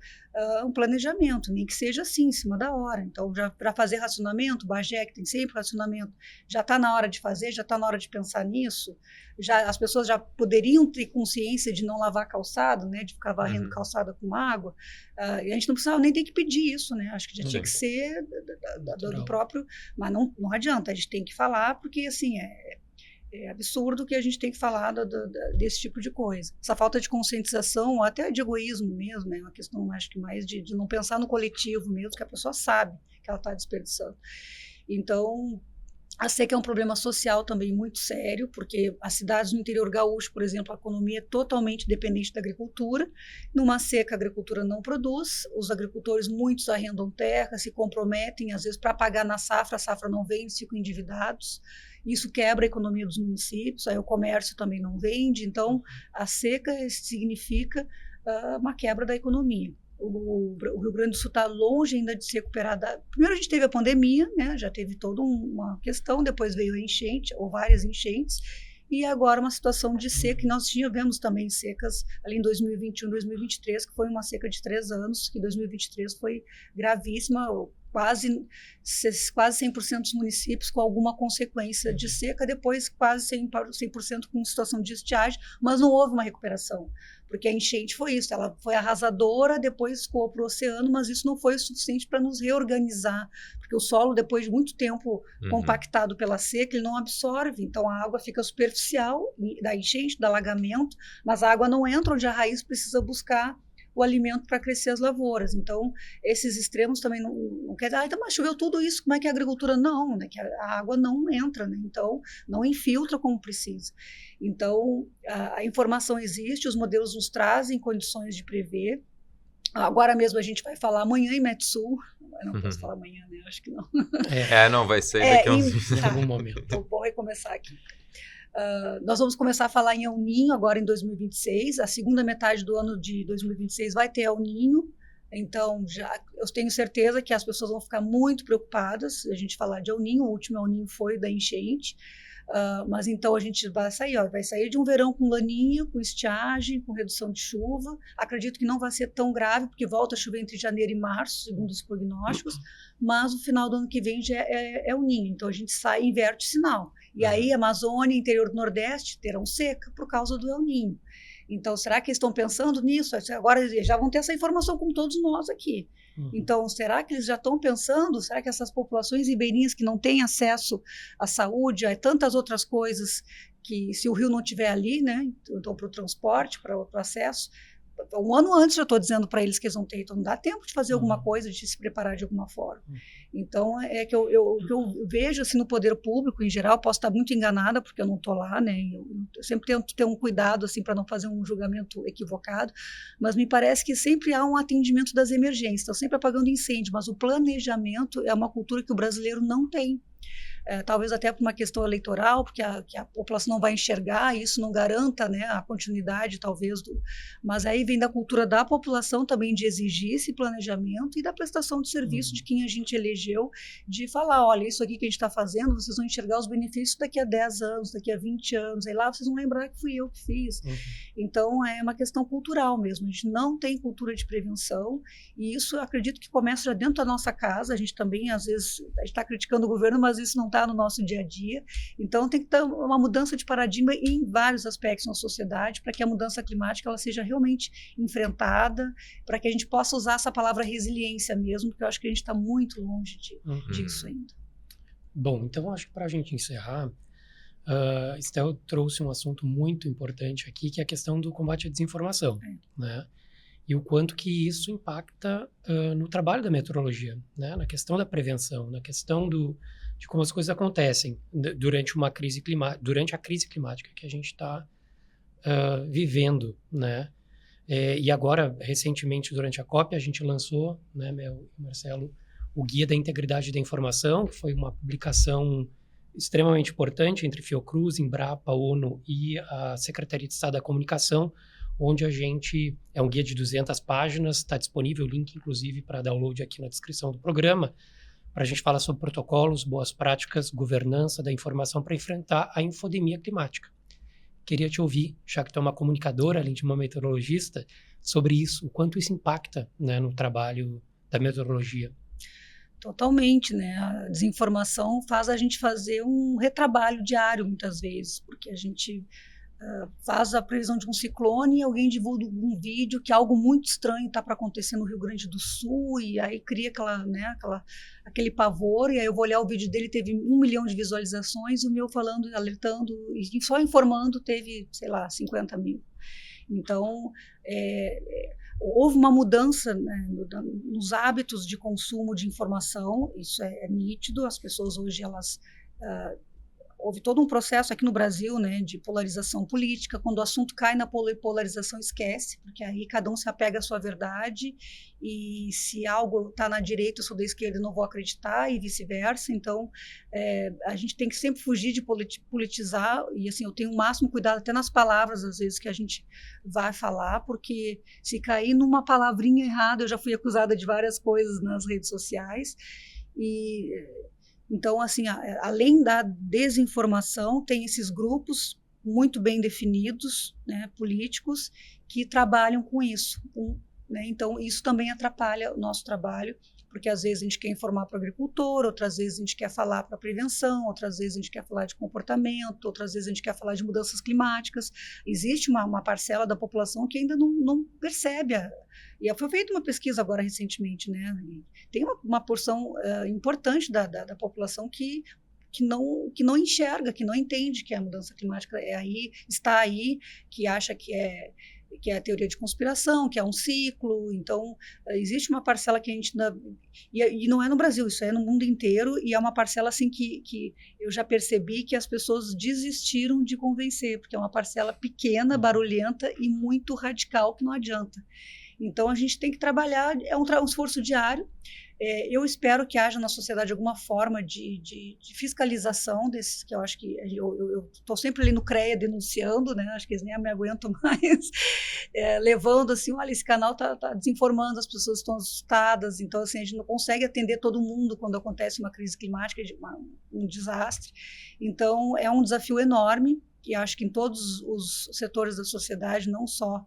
um planejamento, nem que seja assim, em cima da hora. Então, para fazer racionamento, Bagé, que tem sempre racionamento, já está na hora de fazer, já está na hora de pensar nisso. As pessoas já poderiam ter consciência de não lavar calçado, né, de ficar varrendo calçada com água. E a gente não precisava nem ter que pedir isso, né? Acho que já tinha que ser do próprio... Mas não adianta, a gente tem que falar, porque, assim, É absurdo que a gente tem que falar desse tipo de coisa. Essa falta de conscientização, até de egoísmo mesmo, é uma questão, acho que mais de não pensar no coletivo mesmo, que a pessoa sabe que ela está desperdiçando. Então, a seca é um problema social também muito sério, porque as cidades no interior gaúcho, por exemplo, a economia é totalmente dependente da agricultura. Numa seca, a agricultura não produz, os agricultores, muitos arrendam terra, se comprometem, às vezes, para pagar na safra, a safra não vem, ficam endividados. Isso quebra a economia dos municípios, aí o comércio também não vende. Então, a seca significa uma quebra da economia. O Rio Grande do Sul está longe ainda de se recuperar. Primeiro a gente teve a pandemia, né? Já teve toda uma questão, depois veio a enchente, ou várias enchentes, e agora uma situação de seca, que nós tivemos também secas ali em 2021, 2023, que foi uma seca de 3 anos, que 2023 foi gravíssima, quase 100% dos municípios com alguma consequência de seca, depois quase 100% com situação de estiagem, mas não houve uma recuperação, porque a enchente foi isso, ela foi arrasadora, depois escoou para o oceano, mas isso não foi o suficiente para nos reorganizar, porque o solo, depois de muito tempo compactado pela seca, ele não absorve, então a água fica superficial da enchente, do alagamento, mas a água não entra onde a raiz precisa buscar o alimento para crescer as lavouras. Então, esses extremos também não quer dizer, então, mas choveu tudo isso, como é que a agricultura não, né? Que a água não entra, né? Então, não infiltra como precisa. Então, a informação existe, os modelos nos trazem condições de prever. Agora mesmo a gente vai falar amanhã em Metsul, eu não posso falar amanhã, né? Acho que não. Não, vai ser daqui a em algum momento. Vou recomeçar aqui. Nós vamos começar a falar em El Niño agora em 2026, a segunda metade do ano de 2026 vai ter El Niño, então eu tenho certeza que as pessoas vão ficar muito preocupadas se a gente falar de El Niño, o último El Niño foi da enchente, mas então a gente vai sair de um verão com laninha, com estiagem, com redução de chuva, acredito que não vai ser tão grave, porque volta a chover entre janeiro e março, segundo os prognósticos, mas o final do ano que vem já é El Niño, então a gente inverte o sinal. E aí, Amazônia e interior do Nordeste terão seca por causa do El Niño. Então, será que eles estão pensando nisso? Agora eles já vão ter essa informação como todos nós aqui. Então, será que eles já estão pensando? Será que essas populações ribeirinhas que não têm acesso à saúde, a tantas outras coisas, que se o rio não estiver ali, né, então para o transporte, para o acesso, um ano antes já estou dizendo para eles que eles vão ter, então não dá tempo de fazer alguma coisa, de se preparar de alguma forma. Então, é que eu vejo assim, no poder público em geral, posso estar muito enganada, porque eu não estou lá, né? Eu sempre tento ter um cuidado assim, para não fazer um julgamento equivocado, mas me parece que sempre há um atendimento das emergências, estão sempre apagando incêndio, mas o planejamento é uma cultura que o brasileiro não tem. Talvez até por uma questão eleitoral, porque a população não vai enxergar, e isso não garanta, né, a continuidade, talvez, mas aí vem da cultura da população também de exigir esse planejamento e da prestação de serviço de quem a gente elegeu, de falar, olha, isso aqui que a gente está fazendo, vocês vão enxergar os benefícios daqui a 10 anos, daqui a 20 anos, aí lá vocês vão lembrar que fui eu que fiz. Então, é uma questão cultural mesmo, a gente não tem cultura de prevenção, e isso eu acredito que começa já dentro da nossa casa, a gente também, às vezes, a gente está criticando o governo, mas isso não está no nosso dia a dia, então tem que ter uma mudança de paradigma em vários aspectos na sociedade, para que a mudança climática ela seja realmente enfrentada, para que a gente possa usar essa palavra resiliência mesmo, porque eu acho que a gente está muito longe disso ainda. Bom, então acho que para a gente encerrar, Estel trouxe um assunto muito importante aqui, que é a questão do combate à desinformação, né? E o quanto que isso impacta no trabalho da meteorologia, né? Na questão da prevenção, na questão de como as coisas acontecem durante a crise climática que a gente está vivendo, né? E agora, recentemente, durante a COP, a gente lançou, né, Mel e Marcelo, o Guia da Integridade da Informação, que foi uma publicação extremamente importante entre Fiocruz, Embrapa, ONU e a Secretaria de Estado da Comunicação, onde é um guia de 200 páginas, está disponível o link, inclusive, para download aqui na descrição do programa, para a gente falar sobre protocolos, boas práticas, governança da informação para enfrentar a infodemia climática. Queria te ouvir, já que tu é uma comunicadora, além de uma meteorologista, sobre isso, o quanto isso impacta, né, no trabalho da meteorologia. Totalmente, né? A desinformação faz a gente fazer um retrabalho diário, muitas vezes, porque a gente faz a previsão de um ciclone e alguém divulga um vídeo que algo muito estranho está para acontecer no Rio Grande do Sul, e aí cria aquele pavor, e aí eu vou olhar o vídeo dele, teve 1 milhão de visualizações, e o meu falando, alertando, e só informando teve, sei lá, 50 mil. Então, houve uma mudança, né, nos hábitos de consumo de informação, isso é nítido, as pessoas hoje, elas... houve todo um processo aqui no Brasil, né, de polarização política. Quando o assunto cai na polarização, esquece, porque aí cada um se apega à sua verdade, e se algo está na direita, eu sou da esquerda e não vou acreditar, e vice-versa. Então, a gente tem que sempre fugir de politizar, e assim, eu tenho o máximo cuidado até nas palavras, às vezes, que a gente vai falar, porque se cair numa palavrinha errada, eu já fui acusada de várias coisas nas redes sociais, e... Então, assim, além da desinformação, tem esses grupos muito bem definidos, né, políticos, que trabalham com isso. Né? Então, isso também atrapalha o nosso trabalho, porque às vezes a gente quer informar para o agricultor, outras vezes a gente quer falar para a prevenção, outras vezes a gente quer falar de comportamento, outras vezes a gente quer falar de mudanças climáticas. Existe uma parcela da população que ainda não percebe. E foi feita uma pesquisa agora recentemente, né? E tem uma porção importante da população que não enxerga, que não entende que a mudança climática está aí, que acha que é a teoria de conspiração, que é um ciclo. Então, existe uma parcela que a gente... E não é no Brasil, isso é no mundo inteiro, e é uma parcela assim que eu já percebi que as pessoas desistiram de convencer, porque é uma parcela pequena, barulhenta e muito radical, que não adianta. Então, a gente tem que trabalhar, é um esforço diário. Eu espero que haja na sociedade alguma forma de fiscalização desses, que eu acho que eu estou sempre ali no CREA denunciando, né? Acho que eles nem me aguentam mais, levando assim, olha, esse canal está desinformando, as pessoas estão assustadas. Então, assim, a gente não consegue atender todo mundo quando acontece uma crise climática, um desastre. Então, é um desafio enorme, e acho que em todos os setores da sociedade, não só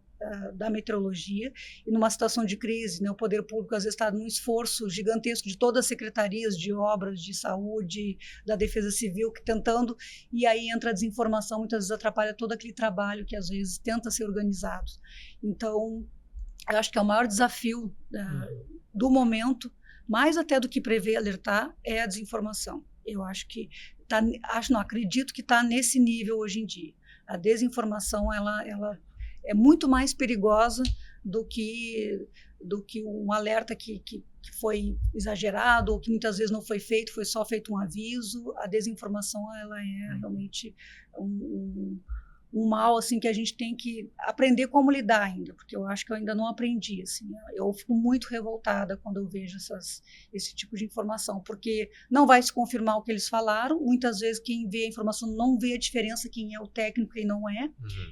da meteorologia, e numa situação de crise, né, o poder público às vezes está num esforço gigantesco de todas as secretarias de obras, de saúde, da defesa civil, tentando, e aí entra a desinformação, muitas vezes atrapalha todo aquele trabalho que às vezes tenta ser organizado. Então, eu acho que é o maior desafio do momento, mais até do que prever, alertar, é a desinformação. Eu acho que acredito que está nesse nível hoje em dia. A desinformação, ela é muito mais perigosa do que um alerta que foi exagerado, ou que muitas vezes não foi feito, foi só feito um aviso. A desinformação, ela é realmente um mal assim, que a gente tem que aprender como lidar ainda, porque eu acho que eu ainda não aprendi. Assim, eu fico muito revoltada quando eu vejo esse tipo de informação, porque não vai se confirmar o que eles falaram. Muitas vezes quem vê a informação não vê a diferença, quem é o técnico e quem não é.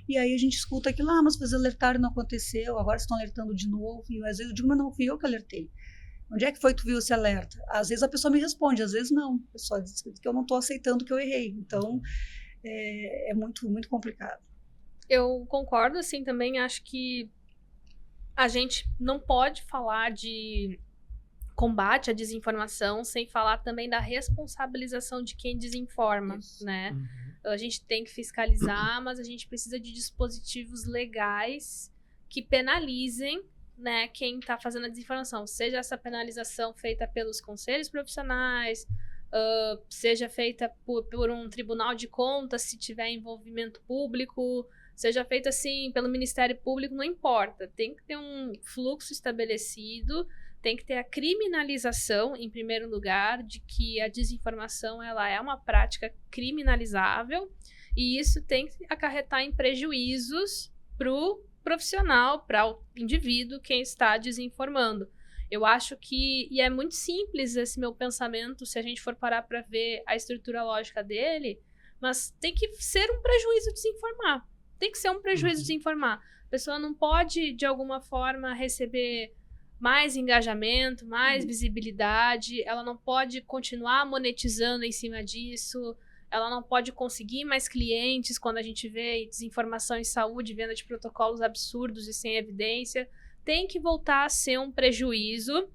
E aí a gente escuta aquilo, mas vocês alertaram e não aconteceu, agora estão alertando de novo, e às vezes eu digo, mas não fui eu que alertei. Onde é que foi que tu viu esse alerta? Às vezes a pessoa me responde, às vezes não. A pessoa diz que eu não estou aceitando que eu errei. Então, é muito, muito complicado. Eu concordo, assim, também acho que a gente não pode falar de combate à desinformação sem falar também da responsabilização de quem desinforma, né? A gente tem que fiscalizar, mas a gente precisa de dispositivos legais que penalizem, né, quem está fazendo a desinformação. Seja essa penalização feita pelos conselhos profissionais, seja feita por um tribunal de contas, se tiver envolvimento público, seja feita assim pelo Ministério Público, não importa. Tem que ter um fluxo estabelecido, tem que ter a criminalização, em primeiro lugar, de que a desinformação ela é uma prática criminalizável, e isso tem que acarretar em prejuízos para o profissional, para o indivíduo quem está desinformando. Eu acho que, e é muito simples esse meu pensamento, se a gente for parar para ver a estrutura lógica dele, mas tem que ser um prejuízo desinformar. Tem que ser um prejuízo desinformar. A pessoa não pode, de alguma forma, receber mais engajamento, mais visibilidade, ela não pode continuar monetizando em cima disso, ela não pode conseguir mais clientes quando a gente vê desinformação em saúde, venda de protocolos absurdos e sem evidência. Tem que voltar a ser um prejuízo,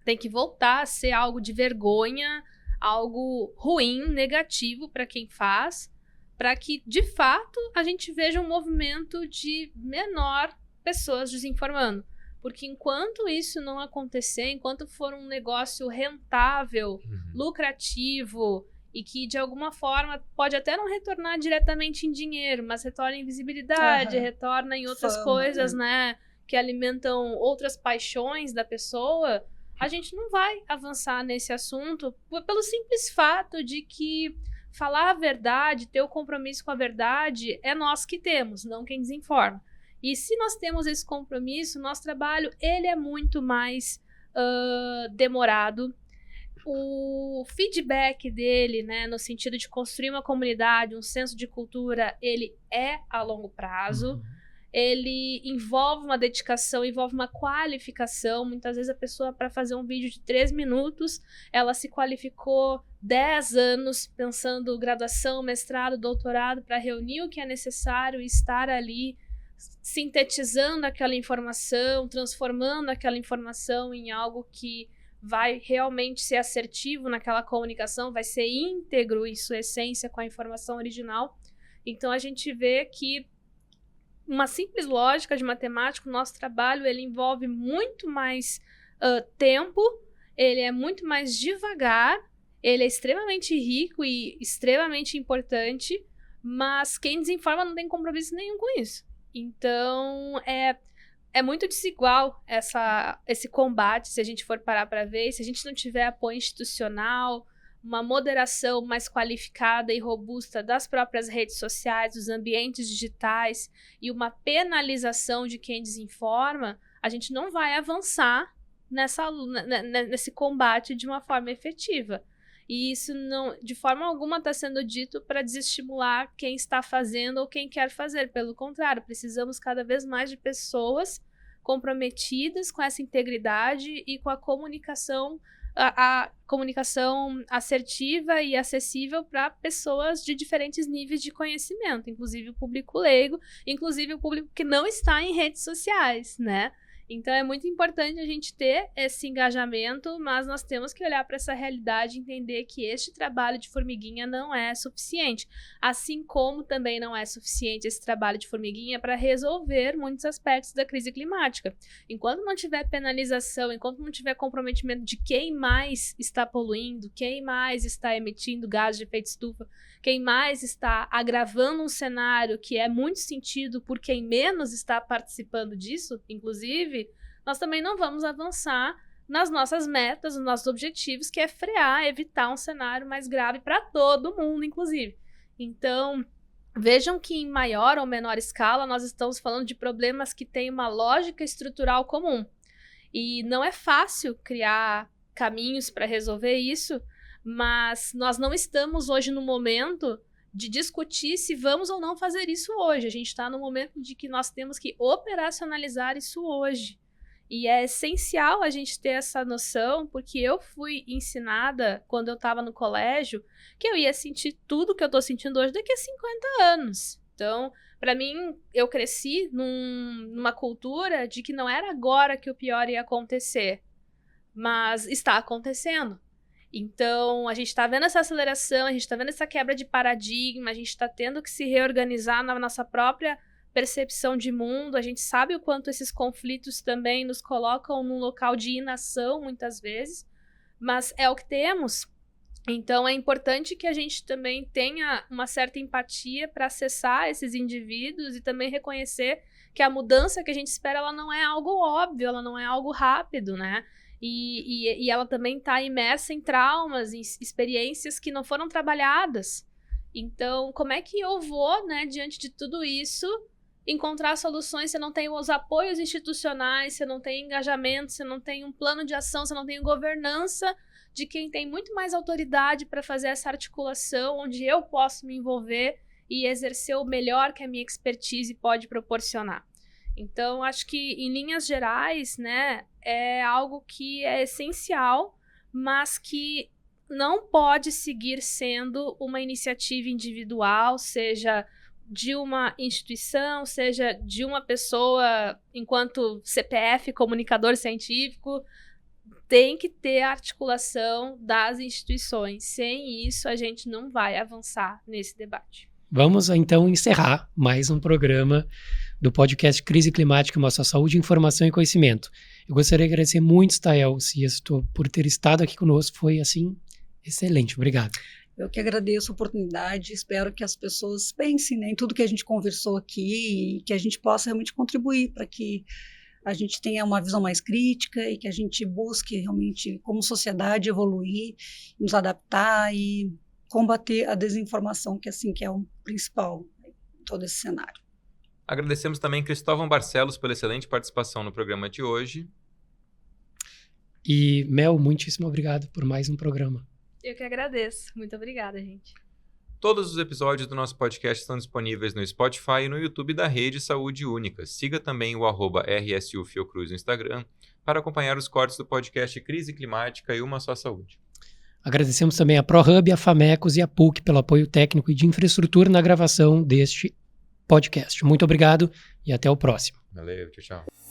tem que voltar a ser algo de vergonha, algo ruim, negativo para quem faz, para que, de fato, a gente veja um movimento de menor pessoas desinformando. Porque enquanto isso não acontecer, enquanto for um negócio rentável, lucrativo, e que, de alguma forma, pode até não retornar diretamente em dinheiro, mas retorna em visibilidade, retorna em outras coisas, né? Que alimentam outras paixões da pessoa, a gente não vai avançar nesse assunto pelo simples fato de que falar a verdade, ter o compromisso com a verdade, é nós que temos, não quem desinforma. E se nós temos esse compromisso, nosso trabalho ele é muito mais demorado. O feedback dele, né, no sentido de construir uma comunidade, um senso de cultura, ele é a longo prazo. Ele envolve uma dedicação, envolve uma qualificação. Muitas vezes a pessoa, para fazer um vídeo de 3 minutos, ela se qualificou 10 anos pensando graduação, mestrado, doutorado, para reunir o que é necessário e estar ali sintetizando aquela informação, transformando aquela informação em algo que vai realmente ser assertivo naquela comunicação, vai ser íntegro em sua essência com a informação original. Então a gente vê que uma simples lógica de matemática, o nosso trabalho ele envolve muito mais tempo, ele é muito mais devagar, ele é extremamente rico e extremamente importante, mas quem desinforma não tem compromisso nenhum com isso. Então, é muito desigual esse combate, se a gente for parar para ver, se a gente não tiver apoio institucional, uma moderação mais qualificada e robusta das próprias redes sociais, dos ambientes digitais e uma penalização de quem desinforma, a gente não vai avançar nesse combate de uma forma efetiva. E isso não, de forma alguma está sendo dito para desestimular quem está fazendo ou quem quer fazer. Pelo contrário, precisamos cada vez mais de pessoas comprometidas com essa integridade e com a comunicação assertiva e acessível para pessoas de diferentes níveis de conhecimento, inclusive o público leigo, inclusive o público que não está em redes sociais, né? Então é muito importante a gente ter esse engajamento, mas nós temos que olhar para essa realidade e entender que este trabalho de formiguinha não é suficiente. Assim como também não é suficiente esse trabalho de formiguinha para resolver muitos aspectos da crise climática. Enquanto não tiver penalização, enquanto não tiver comprometimento de quem mais está poluindo, quem mais está emitindo gases de efeito estufa, quem mais está agravando um cenário que é muito sentido por quem menos está participando disso, inclusive, nós também não vamos avançar nas nossas metas, nos nossos objetivos, que é frear, evitar um cenário mais grave para todo mundo, inclusive. Então, vejam que em maior ou menor escala, nós estamos falando de problemas que têm uma lógica estrutural comum. E não é fácil criar caminhos para resolver isso, mas nós não estamos hoje no momento de discutir se vamos ou não fazer isso hoje. A gente está no momento de que nós temos que operacionalizar isso hoje. E é essencial a gente ter essa noção, porque eu fui ensinada, quando eu estava no colégio, que eu ia sentir tudo que eu estou sentindo hoje daqui a 50 anos. Então, para mim, eu cresci numa cultura de que não era agora que o pior ia acontecer, mas está acontecendo. Então, a gente está vendo essa aceleração, a gente está vendo essa quebra de paradigma, a gente está tendo que se reorganizar na nossa própria percepção de mundo, a gente sabe o quanto esses conflitos também nos colocam num local de inação, muitas vezes, mas é o que temos. Então, é importante que a gente também tenha uma certa empatia para acessar esses indivíduos e também reconhecer que a mudança que a gente espera, ela não é algo óbvio, ela não é algo rápido, né? E ela também está imersa em traumas, em experiências que não foram trabalhadas. Então, como é que eu vou, né, diante de tudo isso, encontrar soluções se eu não tenho os apoios institucionais, se eu não tenho engajamento, se eu não tenho um plano de ação, se eu não tenho governança de quem tem muito mais autoridade para fazer essa articulação, onde eu posso me envolver e exercer o melhor que a minha expertise pode proporcionar. Então, acho que, em linhas gerais, né, é algo que é essencial, mas que não pode seguir sendo uma iniciativa individual, seja de uma instituição, seja de uma pessoa enquanto CPF, comunicador científico. Tem que ter a articulação das instituições. Sem isso, a gente não vai avançar nesse debate. Vamos, então, encerrar mais um programa do podcast Crise Climática, Mostra Saúde, Informação e Conhecimento. Eu gostaria de agradecer muito, Stael Siesto, por ter estado aqui conosco. Foi, assim, excelente. Obrigado. Eu que agradeço a oportunidade, espero que as pessoas pensem, né, em tudo que a gente conversou aqui e que a gente possa realmente contribuir para que a gente tenha uma visão mais crítica e que a gente busque realmente, como sociedade, evoluir, nos adaptar e combater a desinformação, que assim que é o principal em todo esse cenário. Agradecemos também Cristóvão Barcelos pela excelente participação no programa de hoje. E, Mel, muitíssimo obrigado por mais um programa. Eu que agradeço. Muito obrigada, gente. Todos os episódios do nosso podcast estão disponíveis no Spotify e no YouTube da Rede Saúde Única. Siga também o @RSU Fiocruz no Instagram para acompanhar os cortes do podcast Crise Climática e Uma Só Saúde. Agradecemos também a ProHub, a Famecos e a PUC pelo apoio técnico e de infraestrutura na gravação deste podcast. Muito obrigado e até o próximo. Valeu, tchau, tchau.